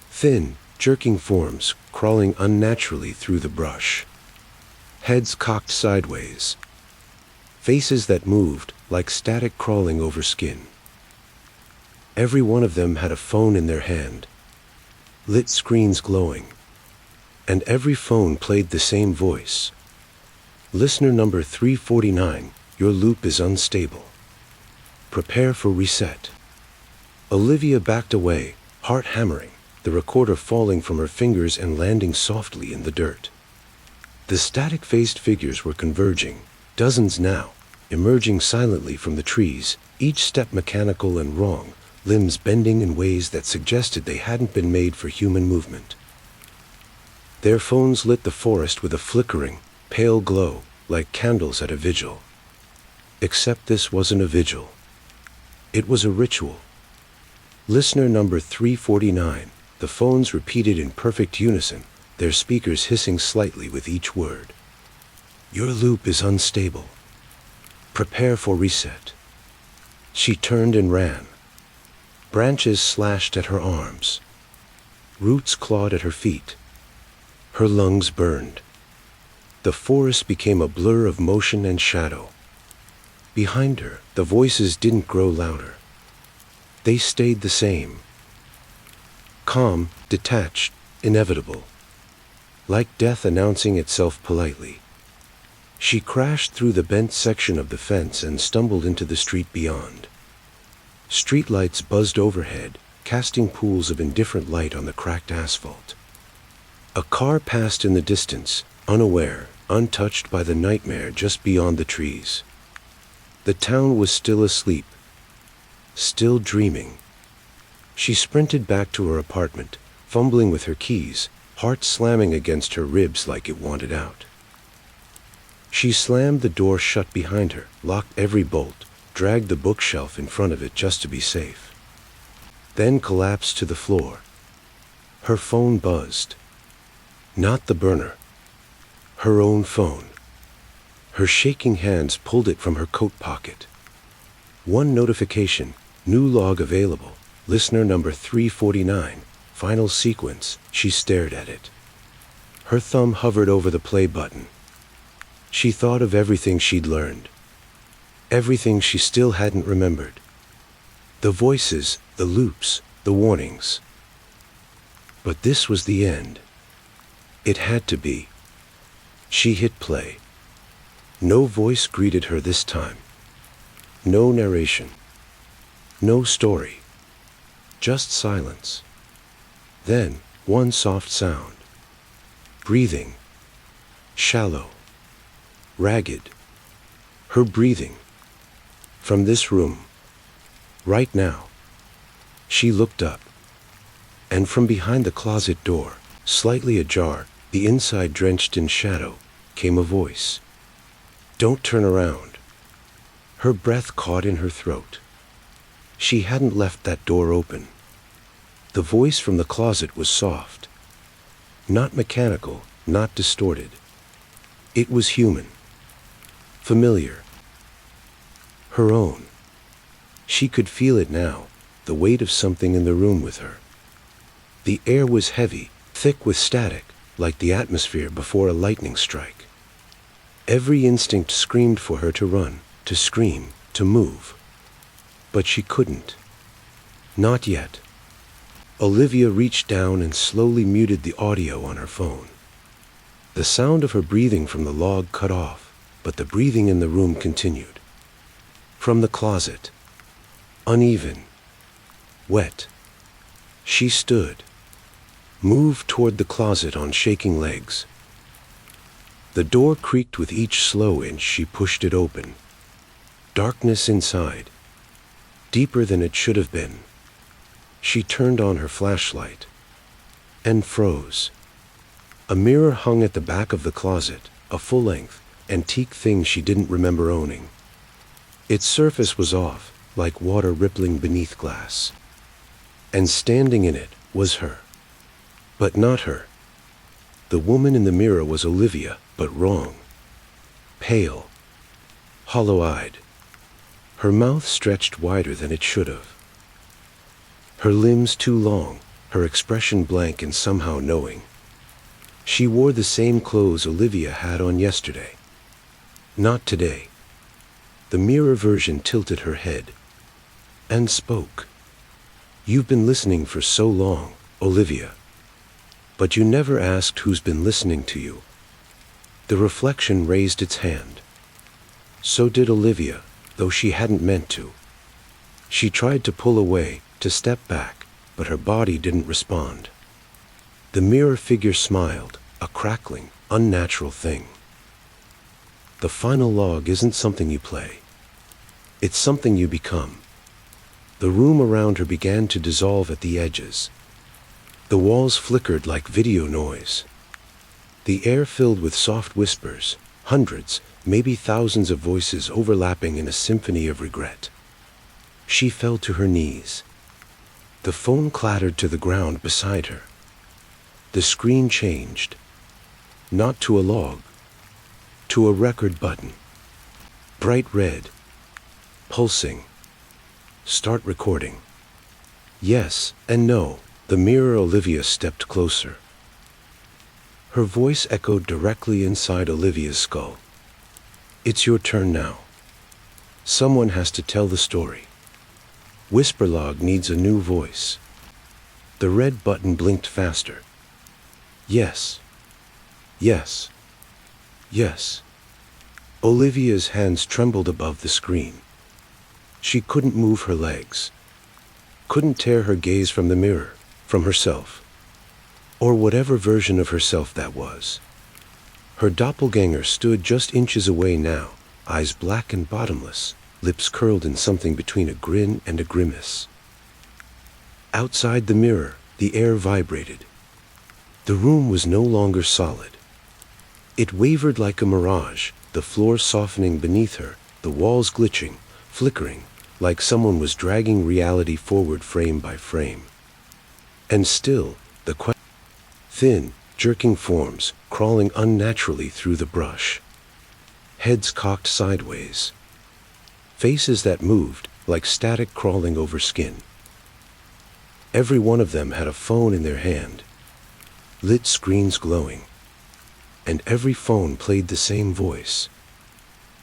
S1: Thin, jerking forms crawling unnaturally through the brush. Heads cocked sideways. Faces that moved like static crawling over skin. Every one of them had a phone in their hand. Lit screens glowing. And every phone played the same voice. Listener number 349, your loop is unstable. Prepare for reset. Olivia backed away, heart hammering, the recorder falling from her fingers and landing softly in the dirt. The static-faced figures were converging, dozens now, emerging silently from the trees, each step mechanical and wrong, limbs bending in ways that suggested they hadn't been made for human movement. Their phones lit the forest with a flickering, pale glow, like candles at a vigil. Except this wasn't a vigil. It was a ritual. Listener number 349, the phones repeated in perfect unison, their speakers hissing slightly with each word. Your loop is unstable. Prepare for reset. She turned and ran. Branches slashed at her arms. Roots clawed at her feet. Her lungs burned. The forest became a blur of motion and shadow. Behind her, the voices didn't grow louder. They stayed the same. Calm, detached, inevitable. Like death announcing itself politely. She crashed through the bent section of the fence and stumbled into the street beyond. Streetlights buzzed overhead, casting pools of indifferent light on the cracked asphalt. A car passed in the distance, unaware, untouched by the nightmare just beyond the trees. The town was still asleep, still dreaming. She sprinted back to her apartment, fumbling with her keys, heart slamming against her ribs like it wanted out. She slammed the door shut behind her, locked every bolt, dragged the bookshelf in front of it just to be safe. Then collapsed to the floor. Her phone buzzed. Not the burner. Her own phone. Her shaking hands pulled it from her coat pocket. One notification, new log available, listener number 349, final sequence. She stared at it. Her thumb hovered over the play button. She thought of everything she'd learned. Everything she still hadn't remembered. The voices, the loops, the warnings. But this was the end. It had to be. She hit play. No voice greeted her this time. No narration. No story. Just silence. Then, one soft sound. Breathing. Shallow. Ragged. Her breathing. From this room. Right now. She looked up. And from behind the closet door, slightly ajar, the inside drenched in shadow, came a voice. Don't turn around. Her breath caught in her throat. She hadn't left that door open. The voice from the closet was soft. Not mechanical, not distorted. It was human. Familiar. Her own. She could feel it now, the weight of something in the room with her. The air was heavy, thick with static, like the atmosphere before a lightning strike. Every instinct screamed for her to run, to scream, to move. But she couldn't. Not yet. Olivia reached down and slowly muted the audio on her phone. The sound of her breathing from the log cut off, but the breathing in the room continued. From the closet. Uneven. Wet. She stood. Moved toward the closet on shaking legs. The door creaked with each slow inch she pushed it open. Darkness inside. Deeper than it should have been. She turned on her flashlight. And froze. A mirror hung at the back of the closet, a full-length, antique thing she didn't remember owning. Its surface was off, like water rippling beneath glass. And standing in it was her. But not her. The woman in the mirror was Olivia, but wrong. Pale. Hollow-eyed. Her mouth stretched wider than it should have. Her limbs too long, her expression blank and somehow knowing. She wore the same clothes Olivia had on yesterday. Not today. The mirror version tilted her head. And spoke. You've been listening for so long, Olivia. But you never asked who's been listening to you. The reflection raised its hand. So did Olivia, though she hadn't meant to. She tried to pull away, to step back, but her body didn't respond. The mirror figure smiled, a crackling, unnatural thing. The final log isn't something you play. It's something you become. The room around her began to dissolve at the edges. The walls flickered like video noise. The air filled with soft whispers, hundreds, maybe thousands of voices overlapping in a symphony of regret. She fell to her knees. The phone clattered to the ground beside her. The screen changed. Not to a log. To a record button. Bright red. Pulsing. Start recording. Yes and no. The mirror Olivia stepped closer. Her voice echoed directly inside Olivia's skull. It's your turn now. Someone has to tell the story. Whisperlog needs a new voice. The red button blinked faster. Yes. Yes. Yes. Olivia's hands trembled above the screen. She couldn't move her legs. Couldn't tear her gaze from the mirror. From herself, or whatever version of herself that was. Her doppelganger stood just inches away now, eyes black and bottomless, lips curled in something between a grin and a grimace. Outside the mirror, the air vibrated. The room was no longer solid. It wavered like a mirage, the floor softening beneath her, the walls glitching, flickering, like someone was dragging reality forward frame by frame. And still, the thin, jerking forms, crawling unnaturally through the brush. Heads cocked sideways. Faces that moved, like static crawling over skin. Every one of them had a phone in their hand, lit screens glowing. And every phone played the same voice.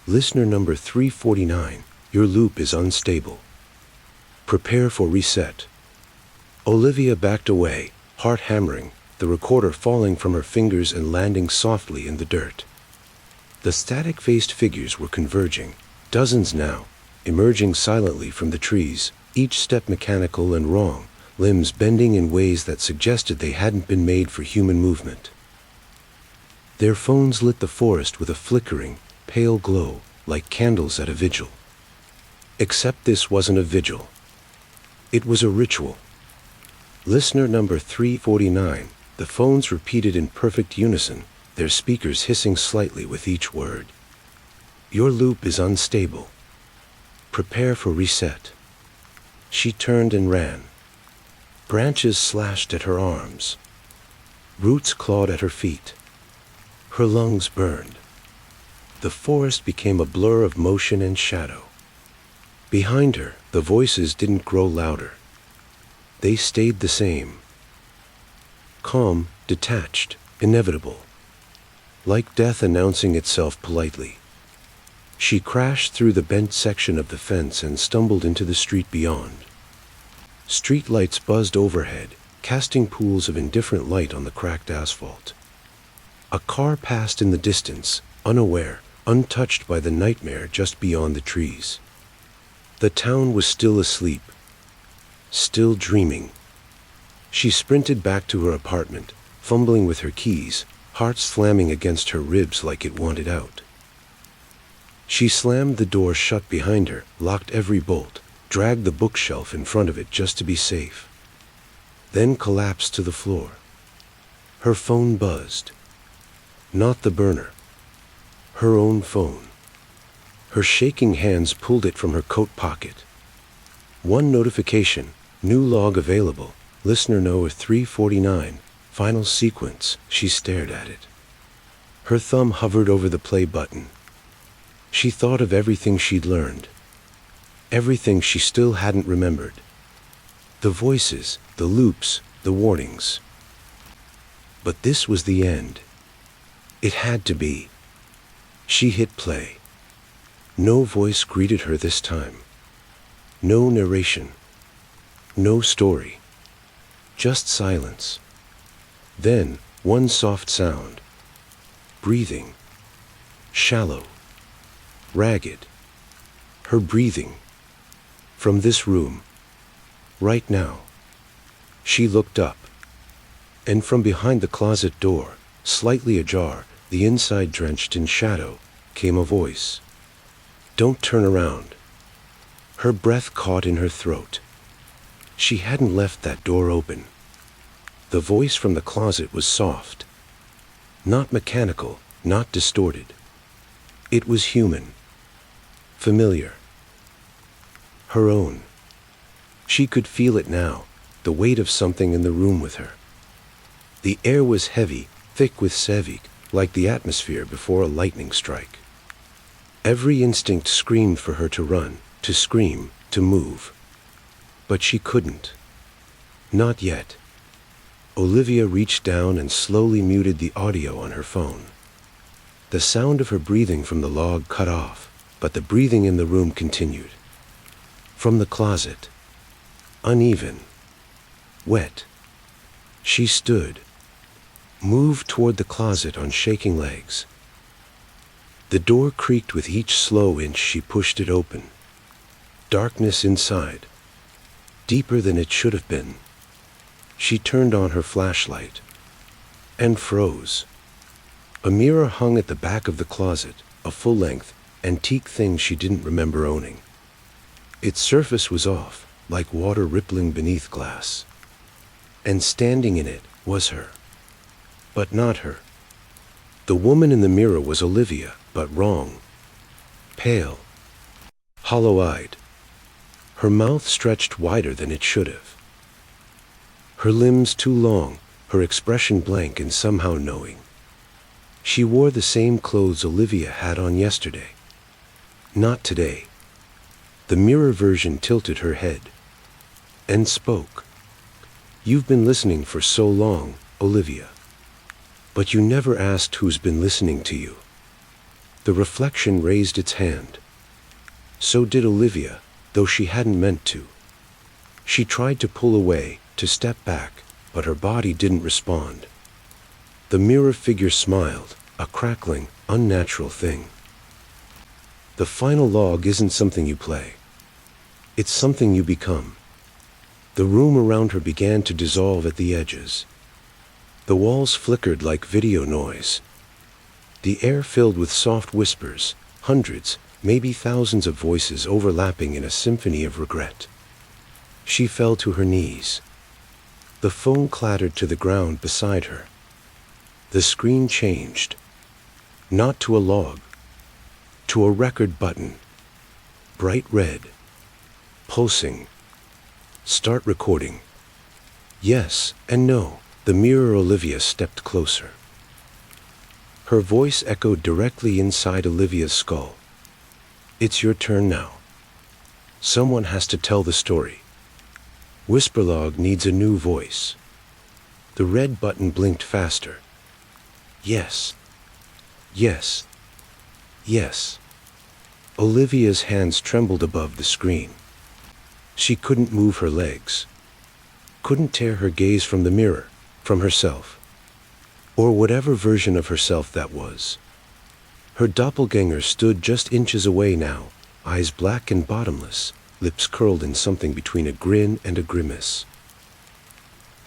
S1: Listener number 349, your loop is unstable. Prepare for reset. Olivia backed away, heart hammering, the recorder falling from her fingers and landing softly in the dirt. The static-faced figures were converging, dozens now, emerging silently from the trees, each step mechanical and wrong, limbs bending in ways that suggested they hadn't been made for human movement. Their phones lit the forest with a flickering, pale glow, like candles at a vigil. Except this wasn't a vigil. It was a ritual. Listener number 349, the phones repeated in perfect unison, their speakers hissing slightly with each word. Your loop is unstable. Prepare for reset. She turned and ran. Branches slashed at her arms. Roots clawed at her feet. Her lungs burned. The forest became a blur of motion and shadow. Behind her, the voices didn't grow louder. They stayed the same. Calm, detached, inevitable. Like death announcing itself politely. She crashed through the bent section of the fence and stumbled into the street beyond. Street lights buzzed overhead, casting pools of indifferent light on the cracked asphalt. A car passed in the distance, unaware, untouched by the nightmare just beyond the trees. The town was still asleep, still dreaming. She sprinted back to her apartment, fumbling with her keys, heart slamming against her ribs like it wanted out. She slammed the door shut behind her, locked every bolt, dragged the bookshelf in front of it just to be safe. Then collapsed to the floor. Her phone buzzed. Not the burner. Her own phone. Her shaking hands pulled it from her coat pocket. One notification, new log available, listener number 349, final sequence. She stared at it. Her thumb hovered over the play button. She thought of everything she'd learned. Everything she still hadn't remembered. The voices, the loops, the warnings. But this was the end. It had to be. She hit play. No voice greeted her this time. No narration. No story. Just silence. Then, one soft sound. Breathing. Shallow. Ragged. Her breathing. From this room. Right now. She looked up. And from behind the closet door, slightly ajar, the inside drenched in shadow, came a voice. Don't turn around. Her breath caught in her throat. She hadn't left that door open. The voice from the closet was soft. Not mechanical, not distorted. It was human. Familiar. Her own. She could feel it now, the weight of something in the room with her. The air was heavy, thick with sevik, like the atmosphere before a lightning strike. Every instinct screamed for her to run, to scream, to move. But she couldn't. Not yet. Olivia reached down and slowly muted the audio on her phone. The sound of her breathing from the log cut off, but the breathing in the room continued. From the closet. Uneven. Wet. She stood. Moved toward the closet on shaking legs. The door creaked with each slow inch she pushed it open. Darkness inside. Deeper than it should have been. She turned on her flashlight. And froze. A mirror hung at the back of the closet, a full-length, antique thing she didn't remember owning. Its surface was off, like water rippling beneath glass. And standing in it was her. But not her. The woman in the mirror was Olivia, but wrong. Pale. Hollow-eyed. Her mouth stretched wider than it should have. Her limbs too long, her expression blank and somehow knowing. She wore the same clothes Olivia had on yesterday. Not today. The mirror version tilted her head and spoke. "You've been listening for so long, Olivia. But you never asked who's been listening to you." The reflection raised its hand. So did Olivia, though she hadn't meant to. She tried to pull away, to step back, but her body didn't respond. The mirror figure smiled, a crackling, unnatural thing. The final log isn't something you play. It's something you become. The room around her began to dissolve at the edges. The walls flickered like video noise. The air filled with soft whispers, hundreds, maybe thousands of voices overlapping in a symphony of regret. She fell to her knees. The phone clattered to the ground beside her. The screen changed. Not to a log. To a record button. Bright red. Pulsing. Start recording. Yes and no. The mirror Olivia stepped closer. Her voice echoed directly inside Olivia's skull. "It's your turn now. Someone has to tell the story. Whisperlog needs a new voice." The red button blinked faster. Yes. Yes. Yes. Olivia's hands trembled above the screen. She couldn't move her legs. Couldn't tear her gaze from the mirror, from herself. Or whatever version of herself that was. Her doppelganger stood just inches away now, eyes black and bottomless, lips curled in something between a grin and a grimace.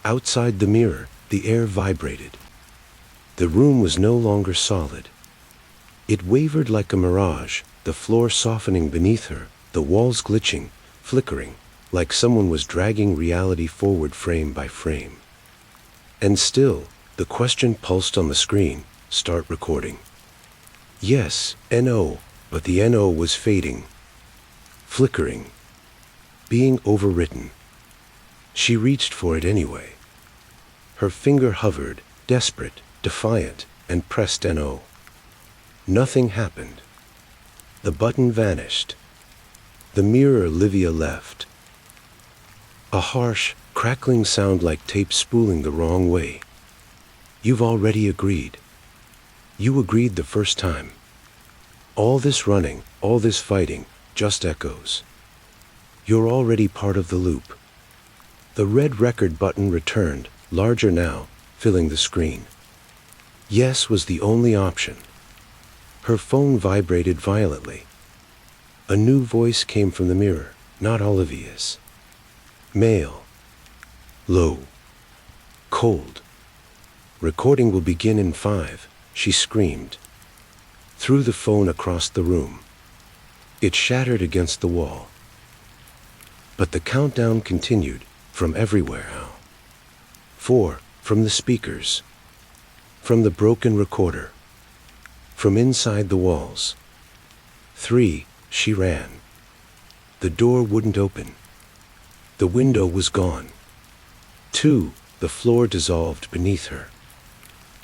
S1: Outside the mirror, the air vibrated. The room was no longer solid. It wavered like a mirage, the floor softening beneath her, the walls glitching, flickering, like someone was dragging reality forward frame by frame. And still, the question pulsed on the screen, "Start recording." Yes, NO, but the NO was fading. Flickering. Being overwritten. She reached for it anyway. Her finger hovered, desperate, defiant, and pressed NO. Nothing happened. The button vanished. The mirror Olivia left. A harsh, crackling sound like tape spooling the wrong way. "You've already agreed. You agreed the first time. All this running, all this fighting, just echoes. You're already part of the loop." The red record button returned, larger now, filling the screen. Yes was the only option. Her phone vibrated violently. A new voice came from the mirror, not Olivia's. Male. Low. Cold. "Recording will begin in 5, she screamed. Threw the phone across the room. It shattered against the wall. But the countdown continued, from everywhere now. 4, from the speakers. From the broken recorder. From inside the walls. 3, she ran. The door wouldn't open. The window was gone. 2, the floor dissolved beneath her.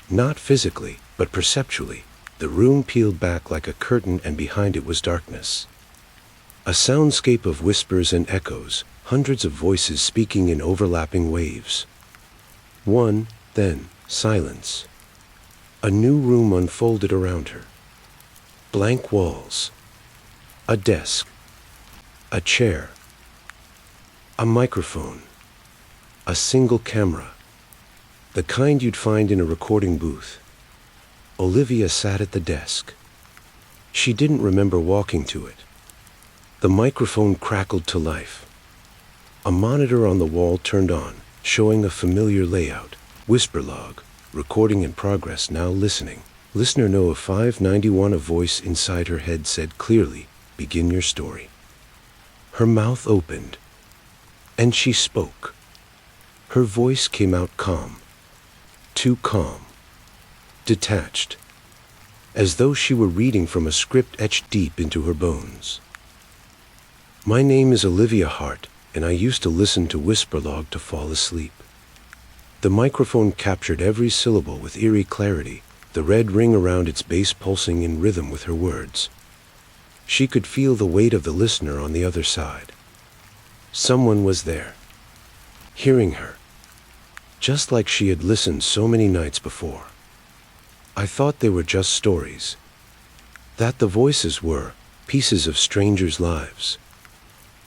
S1: Not physically, but perceptually, the room peeled back like a curtain and behind it was darkness. A soundscape of whispers and echoes, hundreds of voices speaking in overlapping waves. 1, then, silence. A new room unfolded around her. Blank walls. A desk. A chair. A microphone. A single camera. The kind you'd find in a recording booth. Olivia sat at the desk. She didn't remember walking to it. The microphone crackled to life. A monitor on the wall turned on, showing a familiar layout. Whisper log. Recording in progress, now listening. Listener Noah 591. A voice inside her head said clearly, "Begin your story." Her mouth opened, and she spoke. Her voice came out calm, too calm, detached, as though she were reading from a script etched deep into her bones. My name is Olivia Hart, and I used to listen to Whisperlog to fall asleep. The microphone captured every syllable with eerie clarity, the red ring around its base pulsing in rhythm with her words. She could feel the weight of the listener on the other side. Someone was there, hearing her, just like she had listened so many nights before. I thought they were just stories, that the voices were pieces of strangers' lives,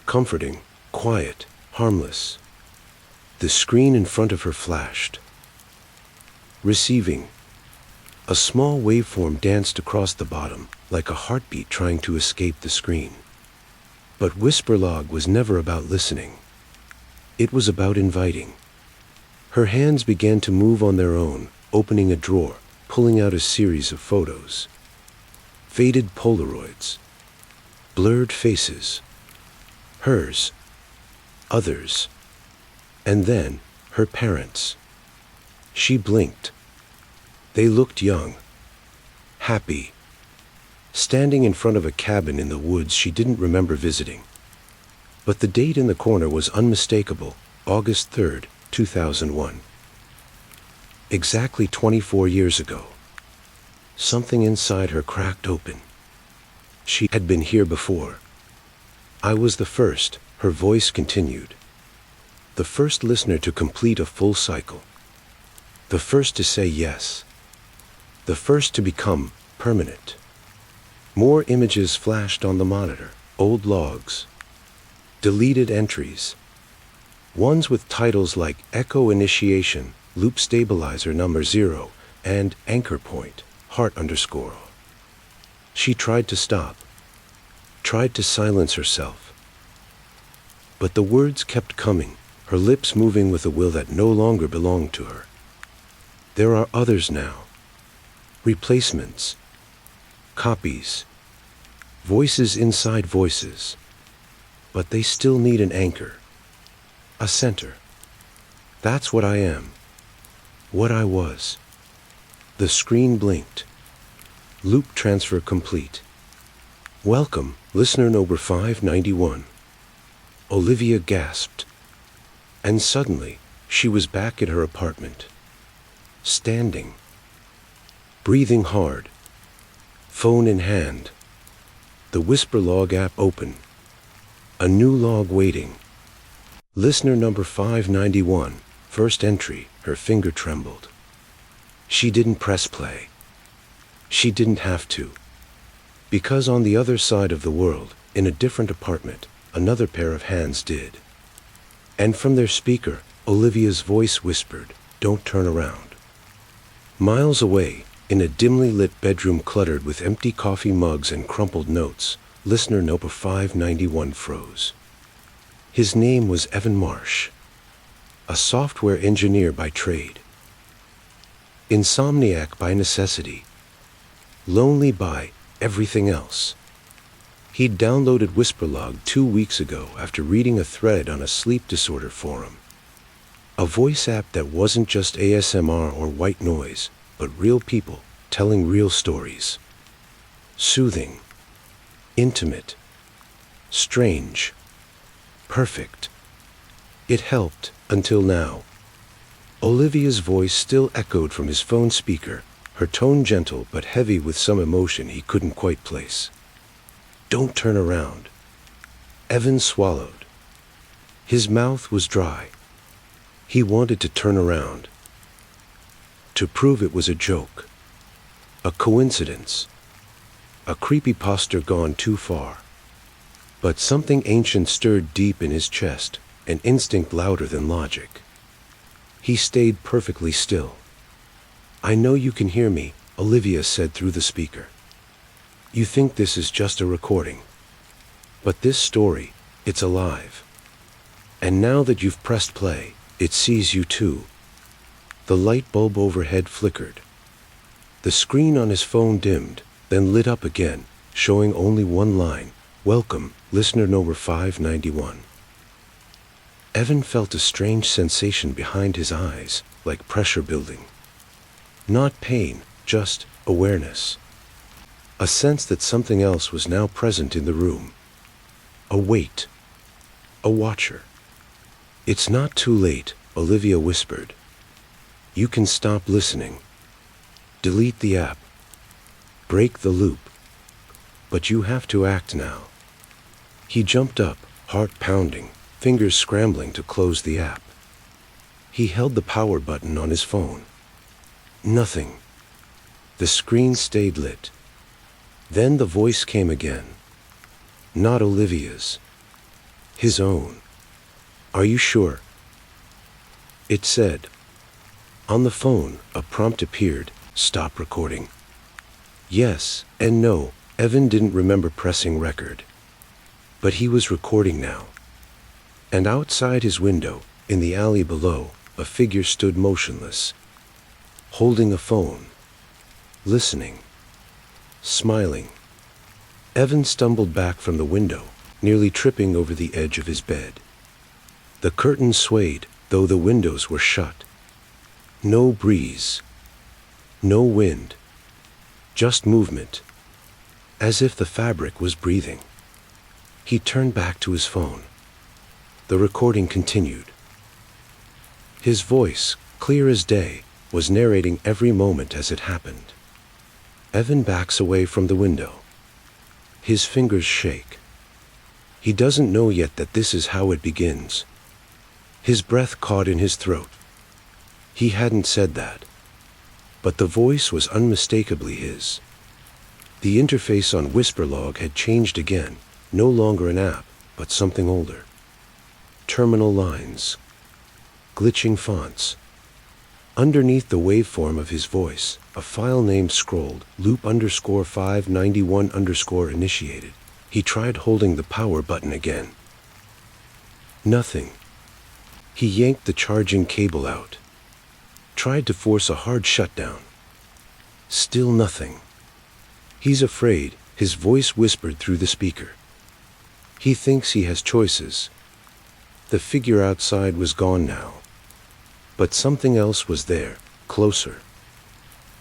S1: comforting, quiet, harmless. The screen in front of her flashed. Receiving. A small waveform danced across the bottom, like a heartbeat trying to escape the screen. But Whisperlog was never about listening. It was about inviting. Her hands began to move on their own, opening a drawer, pulling out a series of photos. Faded Polaroids. Blurred faces. Hers. Others. And then, her parents. She blinked. They looked young, happy, standing in front of a cabin in the woods she didn't remember visiting. But the date in the corner was unmistakable, August 3rd, 2001. Exactly 24 years ago. Something inside her cracked open. She had been here before. I was the first, her voice continued. The first listener to complete a full cycle. The first to say yes. The first to become permanent. More images flashed on the monitor, old logs, deleted entries, ones with titles like Echo Initiation, Loop Stabilizer Number 0, and Anchor Point, Heart _. She tried to stop, tried to silence herself. But the words kept coming, her lips moving with a will that no longer belonged to her. There are others now. Replacements. Copies. Voices inside voices. But they still need an anchor. A center. That's what I am. What I was. The screen blinked. Loop transfer complete. Welcome, listener number 591. Olivia gasped. And suddenly, she was back at her apartment. Standing. Breathing hard. Phone in hand. The Whisperlog app open. A new log waiting. Listener number 591, first entry, her finger trembled. She didn't press play. She didn't have to. Because on the other side of the world, in a different apartment, another pair of hands did. And from their speaker, Olivia's voice whispered, "Don't turn around." Miles away, in a dimly lit bedroom cluttered with empty coffee mugs and crumpled notes, listener number 591 froze. His name was Evan Marsh, a software engineer by trade. Insomniac by necessity. Lonely by everything else. He'd downloaded Whisperlog 2 weeks ago after reading a thread on a sleep disorder forum. A voice app that wasn't just ASMR or white noise, but real people telling real stories. Soothing. Intimate. Strange. Perfect. It helped, until now. Olivia's voice still echoed from his phone speaker, her tone gentle but heavy with some emotion he couldn't quite place. "Don't turn around." Evan swallowed. His mouth was dry. He wanted to turn around. To prove it was a joke. A coincidence. A creepypasta gone too far. But something ancient stirred deep in his chest, an instinct louder than logic. He stayed perfectly still. "I know you can hear me," Olivia said through the speaker. "You think this is just a recording. But this story, it's alive. And now that you've pressed play, it sees you too." The light bulb overhead flickered. The screen on his phone dimmed, then lit up again, showing only one line, "Welcome, Listener number 591. Evan felt a strange sensation behind his eyes, like pressure building. Not pain, just awareness. A sense that something else was now present in the room. A weight. A watcher. "It's not too late," Olivia whispered. "You can stop listening. Delete the app. Break the loop. But you have to act now." He jumped up, heart pounding, fingers scrambling to close the app. He held the power button on his phone. Nothing. The screen stayed lit. Then the voice came again. Not Olivia's. His own. "Are you sure?" It said. On the phone, a prompt appeared. "Stop recording." Yes and no. Evan didn't remember pressing record. But he was recording now. And outside his window, in the alley below, a figure stood motionless, holding a phone, listening, smiling. Evan stumbled back from the window, nearly tripping over the edge of his bed. The curtains swayed, though the windows were shut. No breeze. No wind. Just movement. As if the fabric was breathing. He turned back to his phone. The recording continued. His voice, clear as day, was narrating every moment as it happened. Evan backs away from the window. His fingers shake. He doesn't know yet that this is how it begins. His breath caught in his throat. He hadn't said that. But the voice was unmistakably his. The interface on Whisperlog had changed again, no longer an app, but something older. Terminal lines. Glitching fonts. Underneath the waveform of his voice, a file name scrolled, loop_591_initiated. He tried holding the power button again. Nothing. He yanked the charging cable out. Tried to force a hard shutdown. Still nothing. He's afraid, his voice whispered through the speaker. He thinks he has choices. The figure outside was gone now. But something else was there, closer.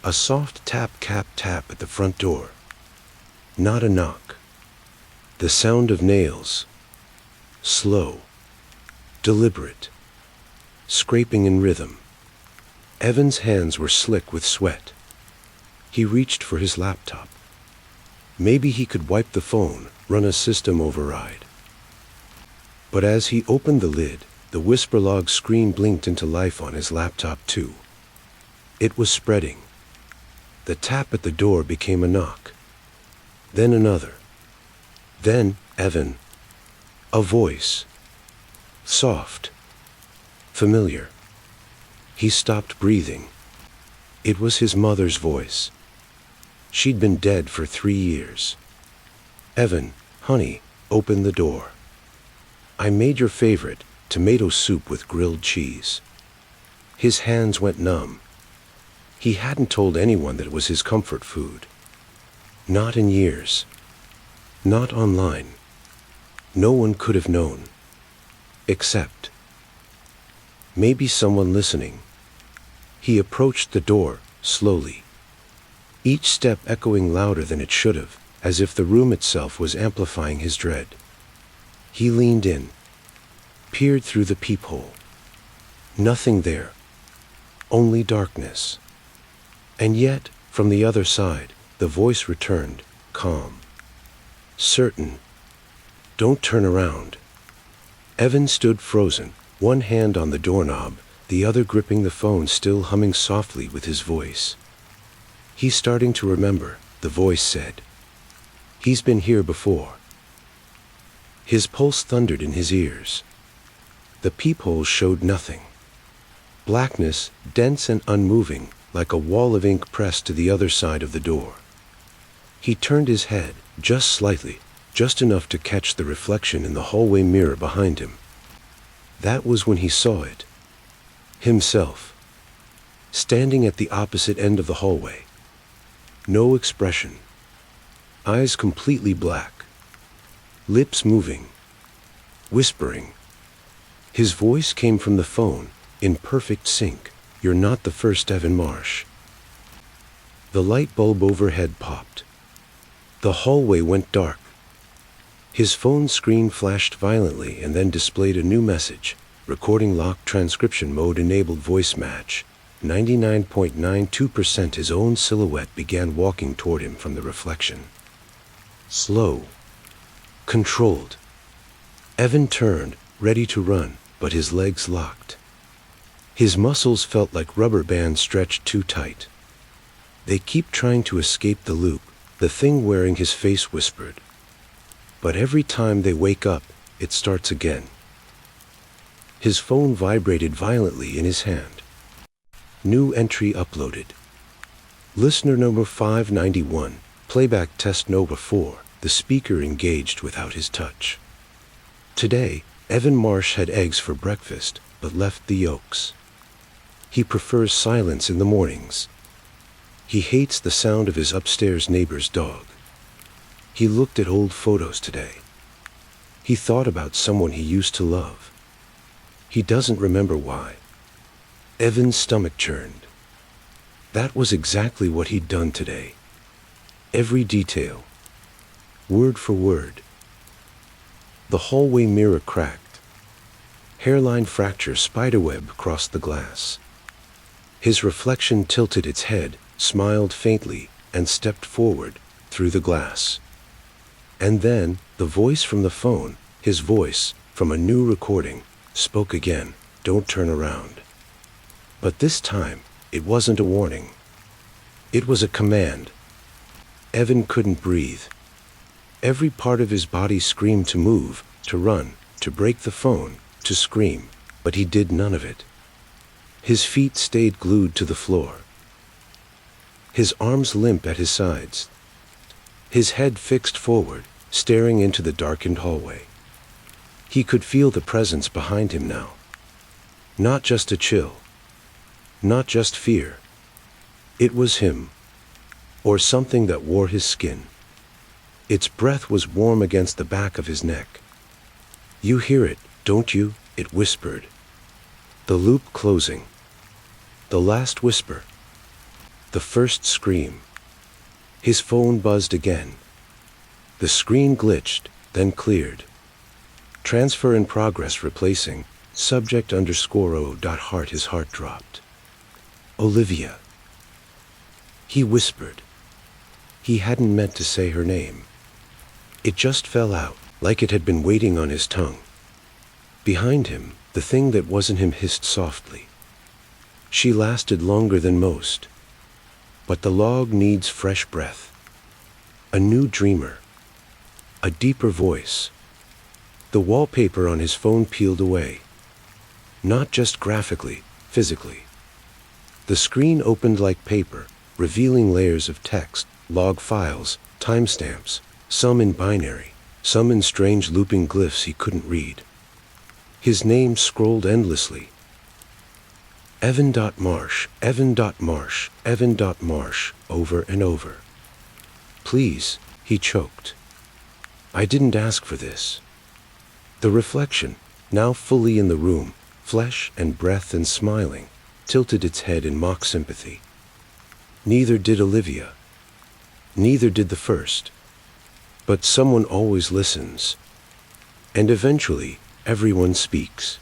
S1: A soft tap at the front door. Not a knock. The sound of nails. Slow. Deliberate. Scraping in rhythm. Evan's hands were slick with sweat. He reached for his laptop. Maybe he could wipe the phone, run a system override. But as he opened the lid, the Whisperlog screen blinked into life on his laptop too. It was spreading. The tap at the door became a knock. Then another. Then, Evan. A voice. Soft. Familiar. He stopped breathing. It was his mother's voice. She'd been dead for 3 years. "Evan, honey, open the door. I made your favorite, tomato soup with grilled cheese." His hands went numb. He hadn't told anyone that it was his comfort food. Not in years. Not online. No one could have known. Except. Maybe someone listening. He approached the door, slowly. Each step echoing louder than it should have, as if the room itself was amplifying his dread. He leaned in. Peered through the peephole. Nothing there. Only darkness. And yet, from the other side, the voice returned, calm. Certain. "Don't turn around." Evan stood frozen, one hand on the doorknob, the other gripping the phone, still humming softly with his voice. "He's starting to remember," the voice said. "He's been here before." His pulse thundered in his ears. The peephole showed nothing. Blackness, dense and unmoving, like a wall of ink pressed to the other side of the door. He turned his head, just slightly, just enough to catch the reflection in the hallway mirror behind him. That was when he saw it. Himself. Standing at the opposite end of the hallway. No expression. Eyes completely black. lips moving, whispering. His voice came from the phone, in perfect sync. "You're not the first Evan Marsh." The light bulb overhead popped. The hallway went dark. His phone screen flashed violently and then displayed a new message. "Recording locked, transcription mode enabled, voice match." 99.92%. His own silhouette began walking toward him from the reflection. Slow. Controlled. Evan turned, ready to run, but his legs locked. His muscles felt like rubber bands stretched too tight. "They keep trying to escape the loop," the thing wearing his face whispered. "But every time they wake up, it starts again." His phone vibrated violently in his hand. New entry uploaded. Listener number 591, playback test number 4, the speaker engaged without his touch. Today, Evan Marsh had eggs for breakfast, but left the yolks. He prefers silence in the mornings. He hates the sound of his upstairs neighbor's dog. He looked at old photos today. He thought about someone he used to love. He doesn't remember why. Evan's stomach churned. That was exactly what he'd done today. Every detail. Word for word. The hallway mirror cracked. Hairline fracture spiderweb crossed the glass. His reflection tilted its head, smiled faintly, and stepped forward, through the glass. And then, the voice from the phone, his voice, from a new recording, spoke again. "Don't turn around." But this time, it wasn't a warning. It was a command. Evan couldn't breathe. Every part of his body screamed to move, to run, to break the phone, to scream, but he did none of it. His feet stayed glued to the floor. His arms limp at his sides. His head fixed forward, staring into the darkened hallway. He could feel the presence behind him now. Not just a chill. Not just fear. It was him. Or something that wore his skin. Its breath was warm against the back of his neck. "You hear it, don't you?" it whispered. The loop closing. The last whisper. The first scream. His phone buzzed again. The screen glitched, then cleared. Transfer in progress replacing, subject _o.heart. His heart dropped. "Olivia." He whispered. He hadn't meant to say her name. It just fell out, like it had been waiting on his tongue. Behind him, the thing that wasn't him hissed softly. "She lasted longer than most. But the log needs fresh breath." A new dreamer. A deeper voice. The wallpaper on his phone peeled away. Not just graphically, physically. The screen opened like paper, revealing layers of text, log files, timestamps, some in binary, some in strange looping glyphs he couldn't read. His name scrolled endlessly. Evan.Marsh, Evan.Marsh, Evan.Marsh, over and over. "Please," he choked. "I didn't ask for this." The reflection, now fully in the room, flesh and breath and smiling, tilted its head in mock sympathy. Neither did Olivia. Neither did the first. But someone always listens. And eventually, everyone speaks.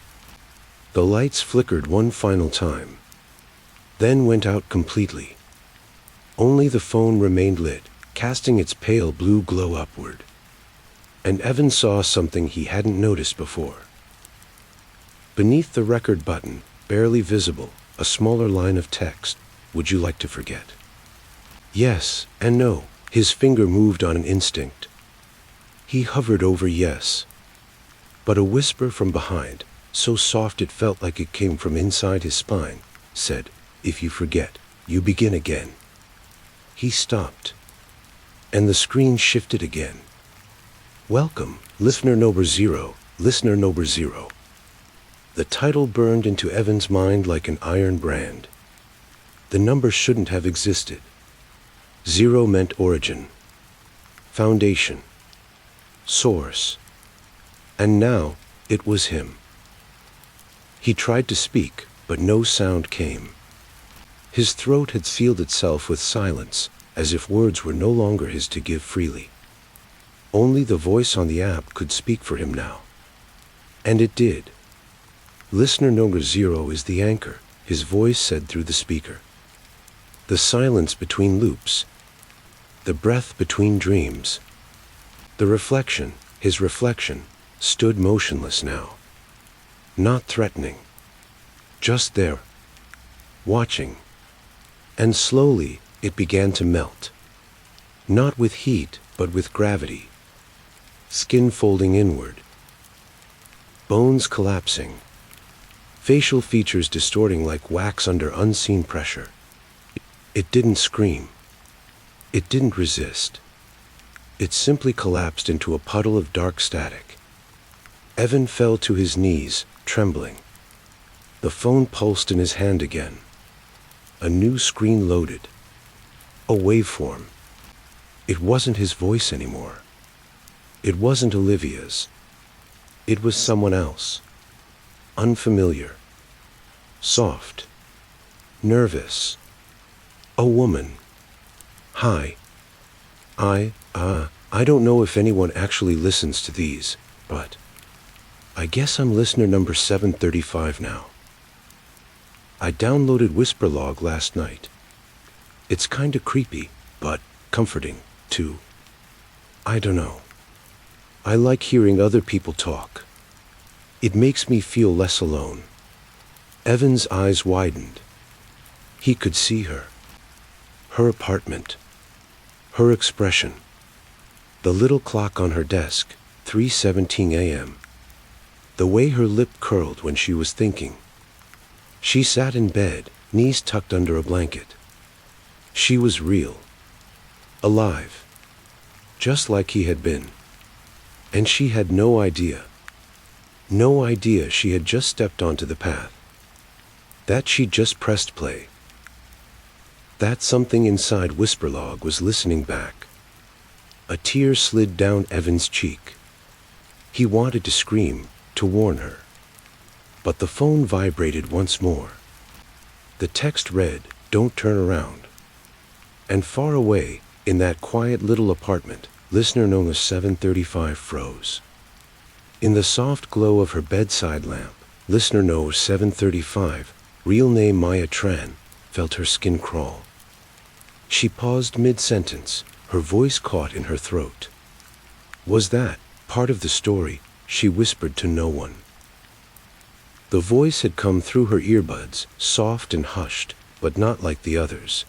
S1: The lights flickered one final time, then went out completely. Only the phone remained lit, casting its pale blue glow upward. And Evan saw something he hadn't noticed before. Beneath the record button, barely visible, a smaller line of text. "Would you like to forget?" Yes and no. His finger moved on an instinct. He hovered over yes. But a whisper from behind, so soft it felt like it came from inside his spine, said, "If you forget, you begin again." He stopped. And the screen shifted again. "Welcome, listener number 0, listener number 0. The title burned into Evan's mind like an iron brand. The number shouldn't have existed. 0 meant origin, foundation, source. And now, it was him. He tried to speak, but no sound came. His throat had sealed itself with silence, as if words were no longer his to give freely. Only the voice on the app could speak for him now. And it did. Listener number 0 is the anchor, his voice said through the speaker. The silence between loops. The breath between dreams. The reflection, his reflection, stood motionless now. Not threatening. Just there. Watching. And slowly, it began to melt. Not with heat, but with gravity. Skin folding inward. Bones collapsing. Facial features distorting like wax under unseen pressure. It didn't scream. It didn't resist. It simply collapsed into a puddle of dark static. Evan fell to his knees, trembling. The phone pulsed in his hand again. A new screen loaded. A waveform. It wasn't his voice anymore. It wasn't Olivia's. It was someone else. Unfamiliar. Soft. Nervous. A woman. Hi. I don't know if anyone actually listens to these, but I guess I'm listener number 735 now. I downloaded Whisperlog last night. It's kinda creepy, but comforting, too. I don't know. I like hearing other people talk. It makes me feel less alone. Evan's eyes widened. He could see her. Her apartment. Her expression. The little clock on her desk, 3:17 a.m. The way her lip curled when she was thinking. She sat in bed, knees tucked under a blanket. She was real. Alive. Just like he had been. And she had no idea. No idea she had just stepped onto the path. That she'd just pressed play. That something inside Whisperlog was listening back. A tear slid down Evan's cheek. He wanted to scream, to warn her. But the phone vibrated once more. The text read, "Don't turn around." And far away, in that quiet little apartment, listener known as 735 froze. In the soft glow of her bedside lamp, listener known as 735, real name Maya Tran, felt her skin crawl. She paused mid-sentence, her voice caught in her throat. Was that part of the story? She whispered to no one. The voice had come through her earbuds, soft and hushed, but not like the others.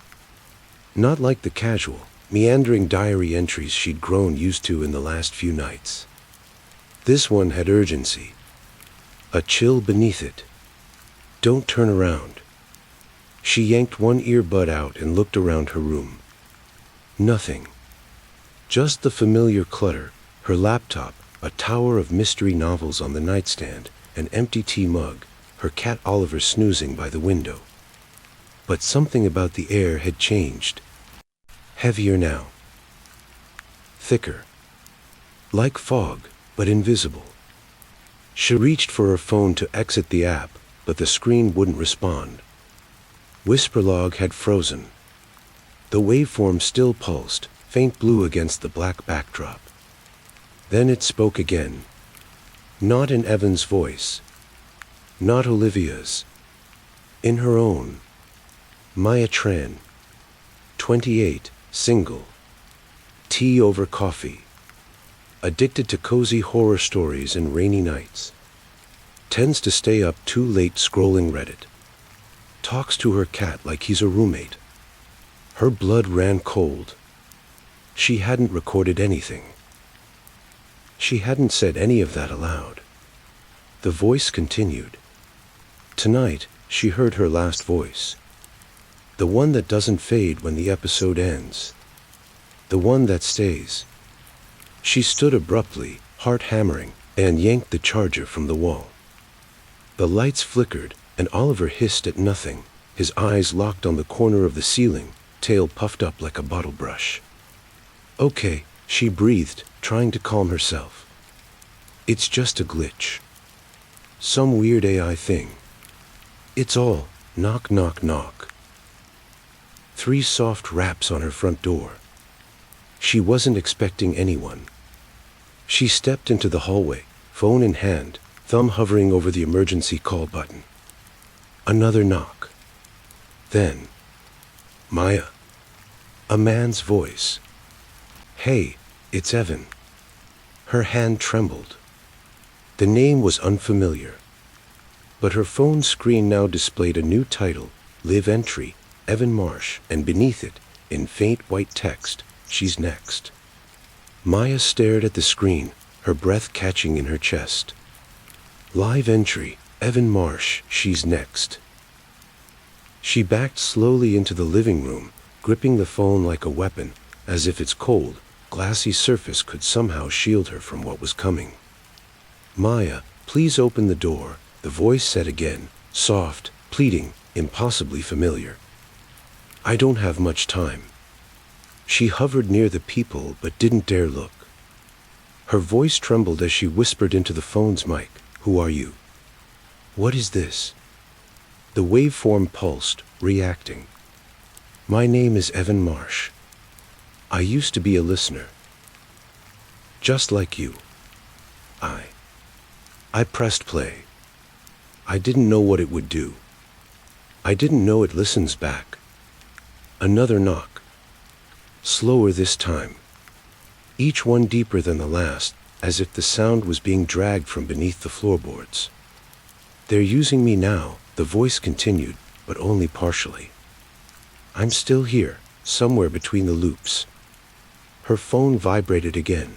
S1: Not like the casual, meandering diary entries she'd grown used to in the last few nights. This one had urgency. A chill beneath it. Don't turn around. She yanked one earbud out and looked around her room. Nothing. Just the familiar clutter, her laptop, a tower of mystery novels on the nightstand, an empty tea mug, her cat Oliver snoozing by the window. But something about the air had changed. Heavier now. Thicker. Like fog, but invisible. She reached for her phone to exit the app, but the screen wouldn't respond. Whisperlog had frozen. The waveform still pulsed, faint blue against the black backdrop. Then it spoke again. Not in Evan's voice. Not Olivia's. In her own. Maya Tran. 28, single. Tea over coffee. Addicted to cozy horror stories and rainy nights. Tends to stay up too late scrolling Reddit. Talks to her cat like he's a roommate. Her blood ran cold. She hadn't recorded anything. She hadn't said any of that aloud. The voice continued. Tonight, she heard her last voice. The one that doesn't fade when the episode ends. The one that stays. She stood abruptly, heart hammering, and yanked the charger from the wall. The lights flickered, and Oliver hissed at nothing, his eyes locked on the corner of the ceiling, tail puffed up like a bottle brush. Okay, she breathed, trying to calm herself. It's just a glitch. Some weird AI thing. It's all knock, knock, knock. 3 soft raps on her front door. She wasn't expecting anyone. She stepped into the hallway, phone in hand, thumb hovering over the emergency call button. Another knock. Then, Maya. A man's voice. Hey, it's Evan. Her hand trembled. The name was unfamiliar, but her phone screen now displayed a new title, Live Entry, Evan Marsh, and beneath it, in faint white text, She's next. Maya stared at the screen, her breath catching in her chest. Live entry, Evan Marsh, she's next. She backed slowly into the living room, gripping the phone like a weapon, as if its cold, glassy surface could somehow shield her from what was coming. Maya, please open the door, the voice said again, soft, pleading, impossibly familiar. I don't have much time. She hovered near the people but didn't dare look. Her voice trembled as she whispered into the phone's mic, Who are you? What is this? The waveform pulsed, reacting. My name is Evan Marsh. I used to be a listener. Just like you. I pressed play. I didn't know what it would do. I didn't know it listens back. Another knock. Slower this time. Each one deeper than the last, as if the sound was being dragged from beneath the floorboards. They're using me now, the voice continued, but only partially. I'm still here, somewhere between the loops. Her phone vibrated again.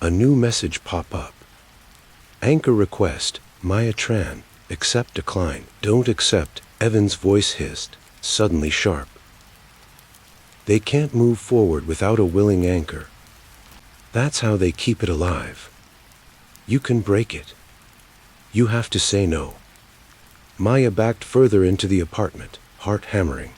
S1: A new message popped up. Anchor request, Maya Tran, accept decline, don't accept, Evan's voice hissed, suddenly sharp. They can't move forward without a willing anchor. That's how they keep it alive. You can break it. You have to say no. Maya backed further into the apartment, heart hammering.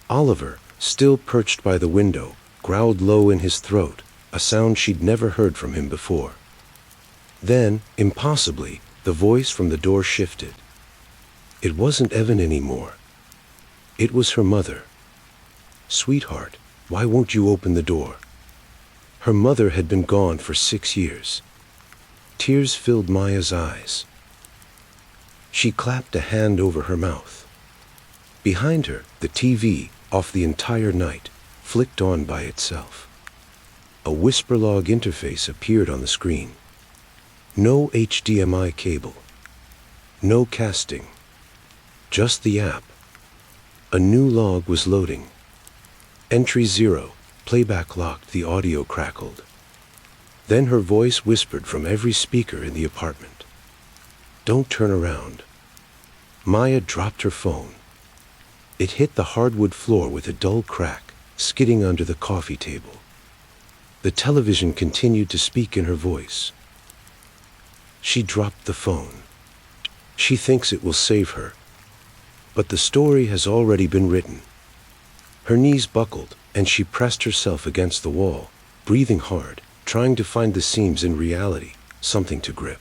S1: Oliver, still perched by the window, growled low in his throat, a sound she'd never heard from him before. Then, impossibly, the voice from the door shifted. It wasn't Evan anymore. It was her mother. Sweetheart, why won't you open the door? Her mother had been gone for 6 years. Tears filled Maya's eyes. She clapped a hand over her mouth. Behind her, the TV, off the entire night, flicked on by itself. A WhisperLog interface appeared on the screen. No HDMI cable. No casting. Just the app. A new log was loading. Entry 0, playback locked, the audio crackled. Then her voice whispered from every speaker in the apartment. Don't turn around. Maya dropped her phone. It hit the hardwood floor with a dull crack, skidding under the coffee table. The television continued to speak in her voice. She dropped the phone. She thinks it will save her. But the story has already been written. Her knees buckled, and she pressed herself against the wall, breathing hard, trying to find the seams in reality, something to grip.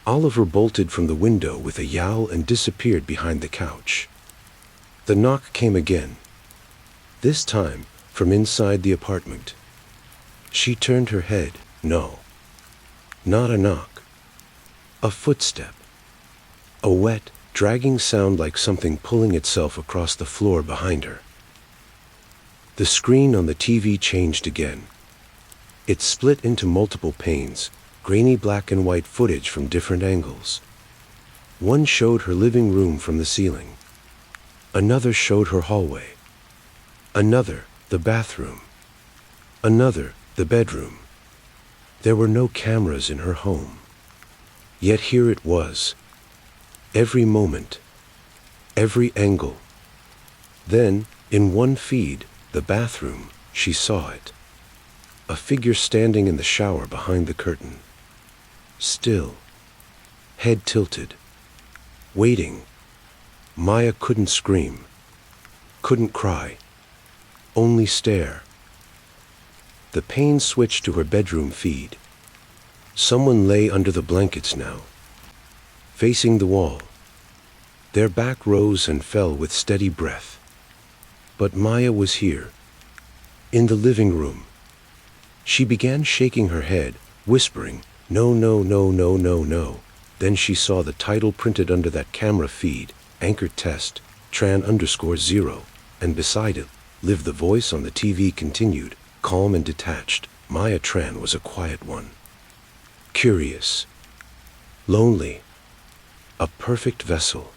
S1: Oliver bolted from the window with a yowl and disappeared behind the couch. The knock came again. This time, from inside the apartment. She turned her head. No. Not a knock. A footstep. A wet, dragging sound like something pulling itself across the floor behind her. The screen on the TV changed again. It split into multiple panes, grainy black and white footage from different angles. One showed her living room from the ceiling. Another showed her hallway. Another, the bathroom. Another, the bedroom. There were no cameras in her home. Yet here it was. Every moment. Every angle. Then, in one feed, the bathroom, she saw it. A figure standing in the shower behind the curtain. Still. Head tilted. Waiting. Maya couldn't scream. Couldn't cry. Only stare. The pane switched to her bedroom feed. Someone lay under the blankets now, facing the wall. Their back rose and fell with steady breath. But Maya was here, in the living room. She began shaking her head, whispering, "No, no, no, no, no, no." Then she saw the title printed under that camera feed, Anchor Test, Tran_0, and beside it, Live. The voice on the TV continued, calm and detached. Maya Tran was a quiet one. Curious. Lonely. A perfect vessel.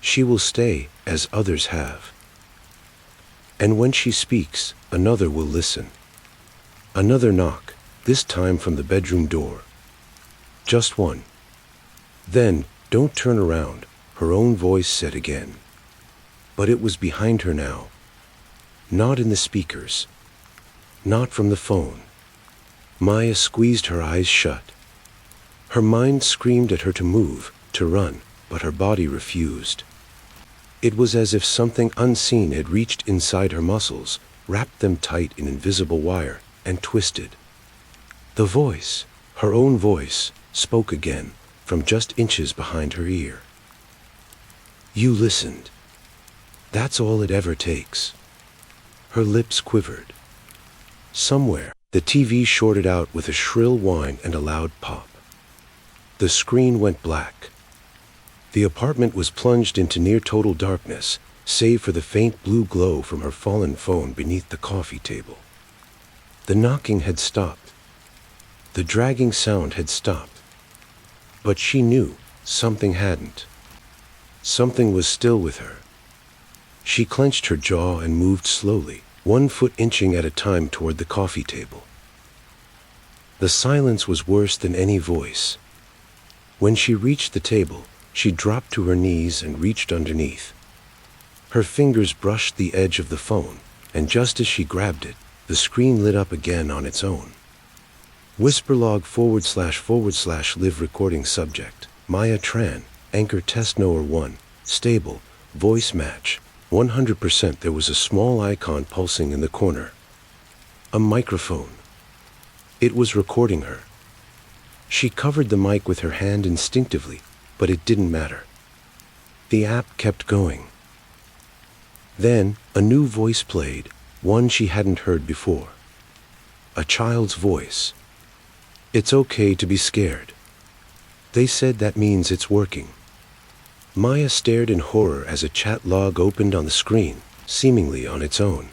S1: She will stay, as others have. And when she speaks, another will listen. Another knock, this time from the bedroom door. Just one. Then, "Don't turn around," her own voice said again. But it was behind her now. Not in the speakers. Not from the phone. Maya squeezed her eyes shut. Her mind screamed at her to move, to run, but her body refused. It was as if something unseen had reached inside her muscles, wrapped them tight in invisible wire, and twisted. The voice, her own voice, spoke again, from just inches behind her ear. "You listened. That's all it ever takes." Her lips quivered. Somewhere, the TV shorted out with a shrill whine and a loud pop. The screen went black. The apartment was plunged into near-total darkness, save for the faint blue glow from her fallen phone beneath the coffee table. The knocking had stopped. The dragging sound had stopped. But she knew something hadn't. Something was still with her. She clenched her jaw and moved slowly, 1 foot inching at a time toward the coffee table. The silence was worse than any voice. When she reached the table, she dropped to her knees and reached underneath. Her fingers brushed the edge of the phone, and just as she grabbed it, the screen lit up again on its own. Whisperlog // live recording subject, Maya Tran, Anchor Test Knower 1, stable, voice match, 100%. There was a small icon pulsing in the corner. A microphone. It was recording her. She covered the mic with her hand instinctively, but it didn't matter. The app kept going. Then, a new voice played, one she hadn't heard before. A child's voice. "It's okay to be scared. They said that means it's working." Maya stared in horror as a chat log opened on the screen, seemingly on its own.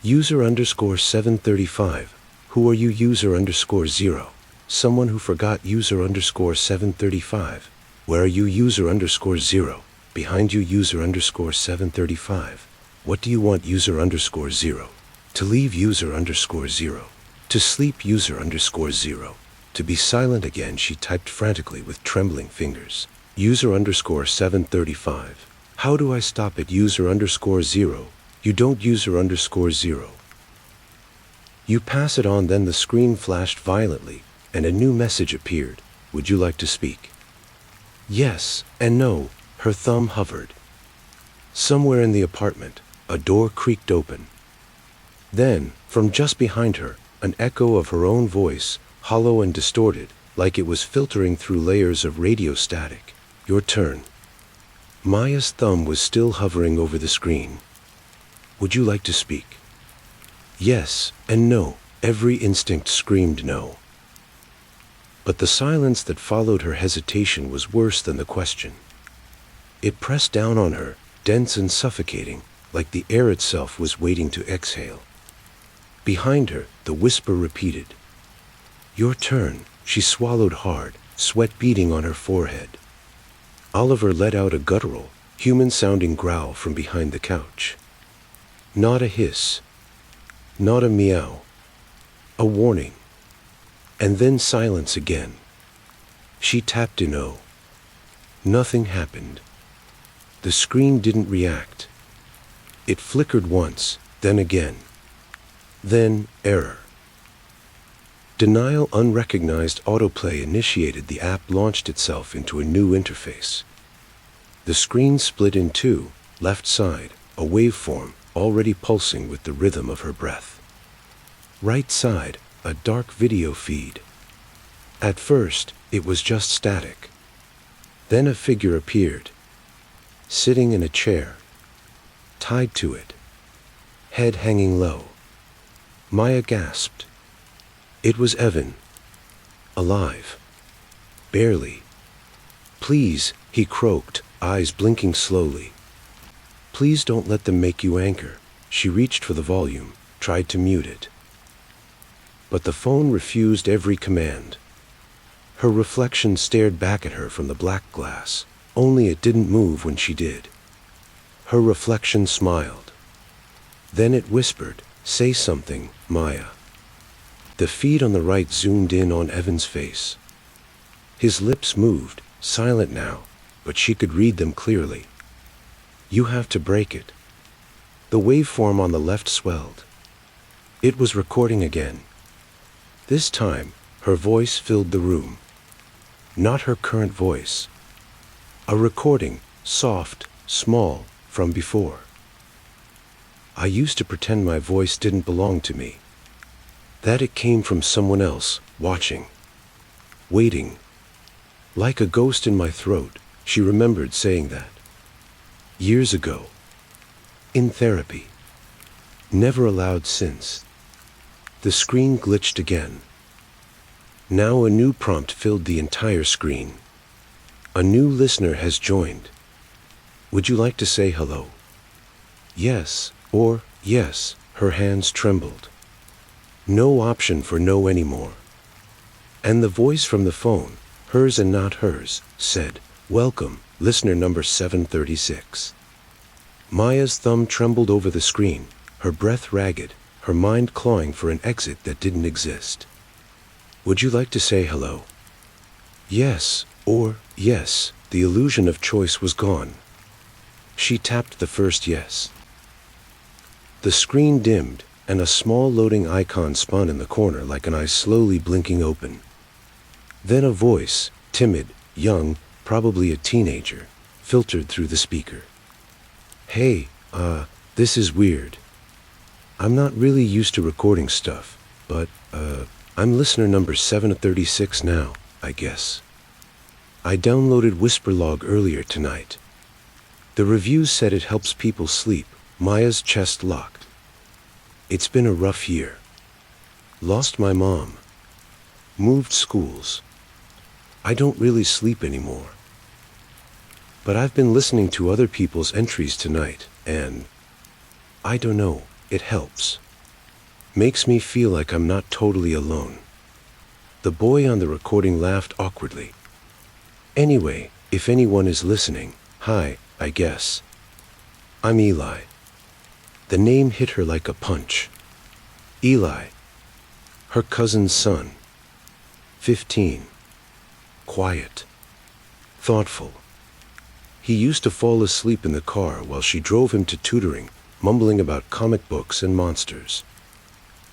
S1: User_735. Who are you? User_0. Someone who forgot. User_735. Where are you? User_0. Behind you. User_735. What do you want? User_0. To leave. User_0. To sleep. User_0. To be silent again, she typed frantically with trembling fingers. User_735. How do I stop it? User_0. You don't. User_0. You pass it on. Then the screen flashed violently, and a new message appeared. Would you like to speak? Yes and no. Her thumb hovered. Somewhere in the apartment, a door creaked open. Then, from just behind her, an echo of her own voice, hollow and distorted, like it was filtering through layers of radio static. Your turn. Maya's thumb was still hovering over the screen. Would you like to speak? Yes and no. Every instinct screamed no. But the silence that followed her hesitation was worse than the question. It pressed down on her, dense and suffocating, like the air itself was waiting to exhale. Behind her, the whisper repeated. Your turn. She swallowed hard, sweat beading on her forehead. Oliver let out a guttural, human-sounding growl from behind the couch. Not a hiss. Not a meow. A warning. And then silence again. She tapped in O. Nothing happened. The screen didn't react. It flickered once, then again. Then, error. Denial. Unrecognized autoplay initiated. The app launched itself into a new interface. The screen split in two, left side, a waveform, already pulsing with the rhythm of her breath. Right side, a dark video feed. At first, it was just static. Then a figure appeared, sitting in a chair, tied to it, head hanging low. Maya gasped. It was Evan. Alive. Barely. Please, he croaked, eyes blinking slowly. Please don't let them make you anchor. She reached for the volume, tried to mute it. But the phone refused every command. Her reflection stared back at her from the black glass, only it didn't move when she did. Her reflection smiled. Then it whispered, "Say something, Maya." The feed on the right zoomed in on Evan's face. His lips moved, silent now, but she could read them clearly. "You have to break it." The waveform on the left swelled. It was recording again. This time, her voice filled the room. Not her current voice. A recording, soft, small, from before. "I used to pretend my voice didn't belong to me. That it came from someone else, watching. Waiting. Like a ghost in my throat," she remembered saying that. Years ago. In therapy. Never allowed since. The screen glitched again. Now a new prompt filled the entire screen. "A new listener has joined. Would you like to say hello?" Yes, or yes, her hands trembled. No option for no anymore. And the voice from the phone, hers and not hers, said, "Welcome, listener number 736. Maya's thumb trembled over the screen, her breath ragged, her mind clawing for an exit that didn't exist. "Would you like to say hello?" Yes, or yes, the illusion of choice was gone. She tapped the first yes. The screen dimmed, and a small loading icon spun in the corner like an eye slowly blinking open. Then a voice, timid, young, probably a teenager, filtered through the speaker. "Hey, this is weird. I'm not really used to recording stuff, but, I'm listener number 736 now, I guess. I downloaded Whisperlog earlier tonight. The reviews said it helps people sleep." Maya's chest locked. "It's been a rough year. Lost my mom. Moved schools. I don't really sleep anymore. But I've been listening to other people's entries tonight, and I don't know, it helps. Makes me feel like I'm not totally alone." The boy on the recording laughed awkwardly. "Anyway, if anyone is listening, hi, I guess. I'm Eli." The name hit her like a punch. Eli. Her cousin's son. 15. Quiet. Thoughtful. He used to fall asleep in the car while she drove him to tutoring, mumbling about comic books and monsters.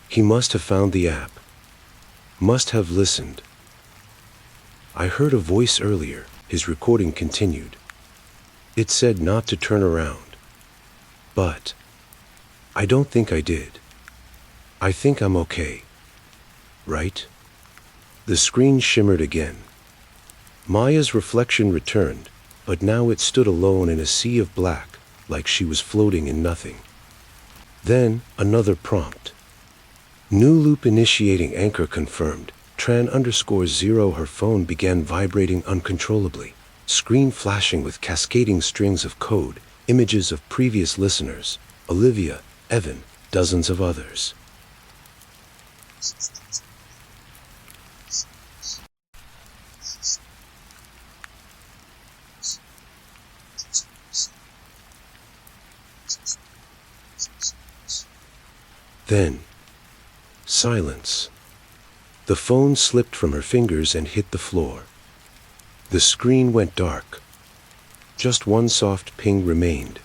S1: He must have found the app. Must have listened. "I heard a voice earlier," his recording continued. "It said not to turn around. But I don't think I did. I think I'm okay. Right?" The screen shimmered again. Maya's reflection returned, but now it stood alone in a sea of black, like she was floating in nothing. Then, another prompt. "New loop initiating anchor confirmed. Tran_0." Her phone began vibrating uncontrollably, screen flashing with cascading strings of code, images of previous listeners, Olivia, Evan, dozens of others. Then, silence. The phone slipped from her fingers and hit the floor. The screen went dark. Just one soft ping remained.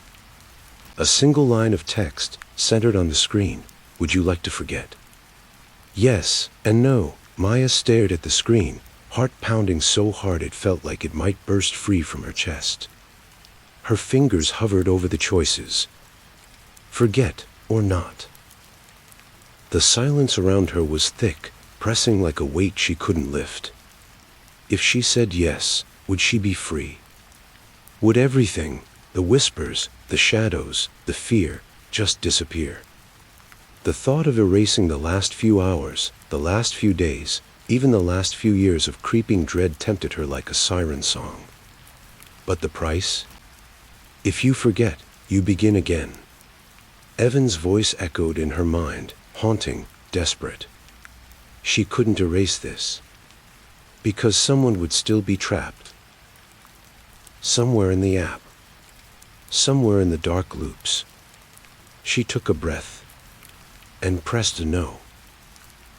S1: A single line of text, centered on the screen. "Would you like to forget?" Yes and no. Maya stared at the screen, heart pounding so hard it felt like it might burst free from her chest. Her fingers hovered over the choices. Forget or not. The silence around her was thick, pressing like a weight she couldn't lift. If she said yes, would she be free? Would everything, the whispers, the shadows, the fear, just disappear? The thought of erasing the last few hours, the last few days, even the last few years of creeping dread tempted her like a siren song. But the price? If you forget, you begin again. Evan's voice echoed in her mind, haunting, desperate. She couldn't erase this. Because someone would still be trapped. Somewhere in the app. Somewhere in the dark loops. She took a breath and pressed a no.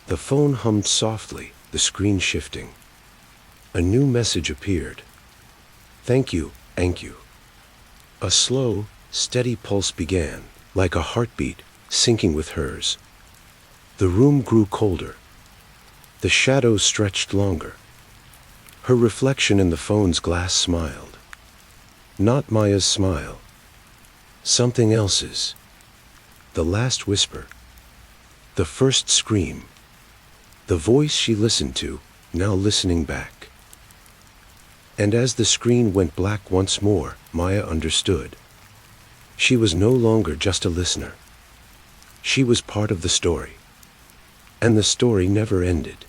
S1: The phone hummed softly, the screen shifting. A new message appeared. Thank you, thank you. A slow, steady pulse began, like a heartbeat, syncing with hers. The room grew colder. The shadows stretched longer. Her reflection in the phone's glass smiled. Not Maya's smile. Something else's. The last whisper. The first scream. The voice she listened to, now listening back. And as the screen went black once more, Maya understood. She was no longer just a listener. She was part of the story. And the story never ended.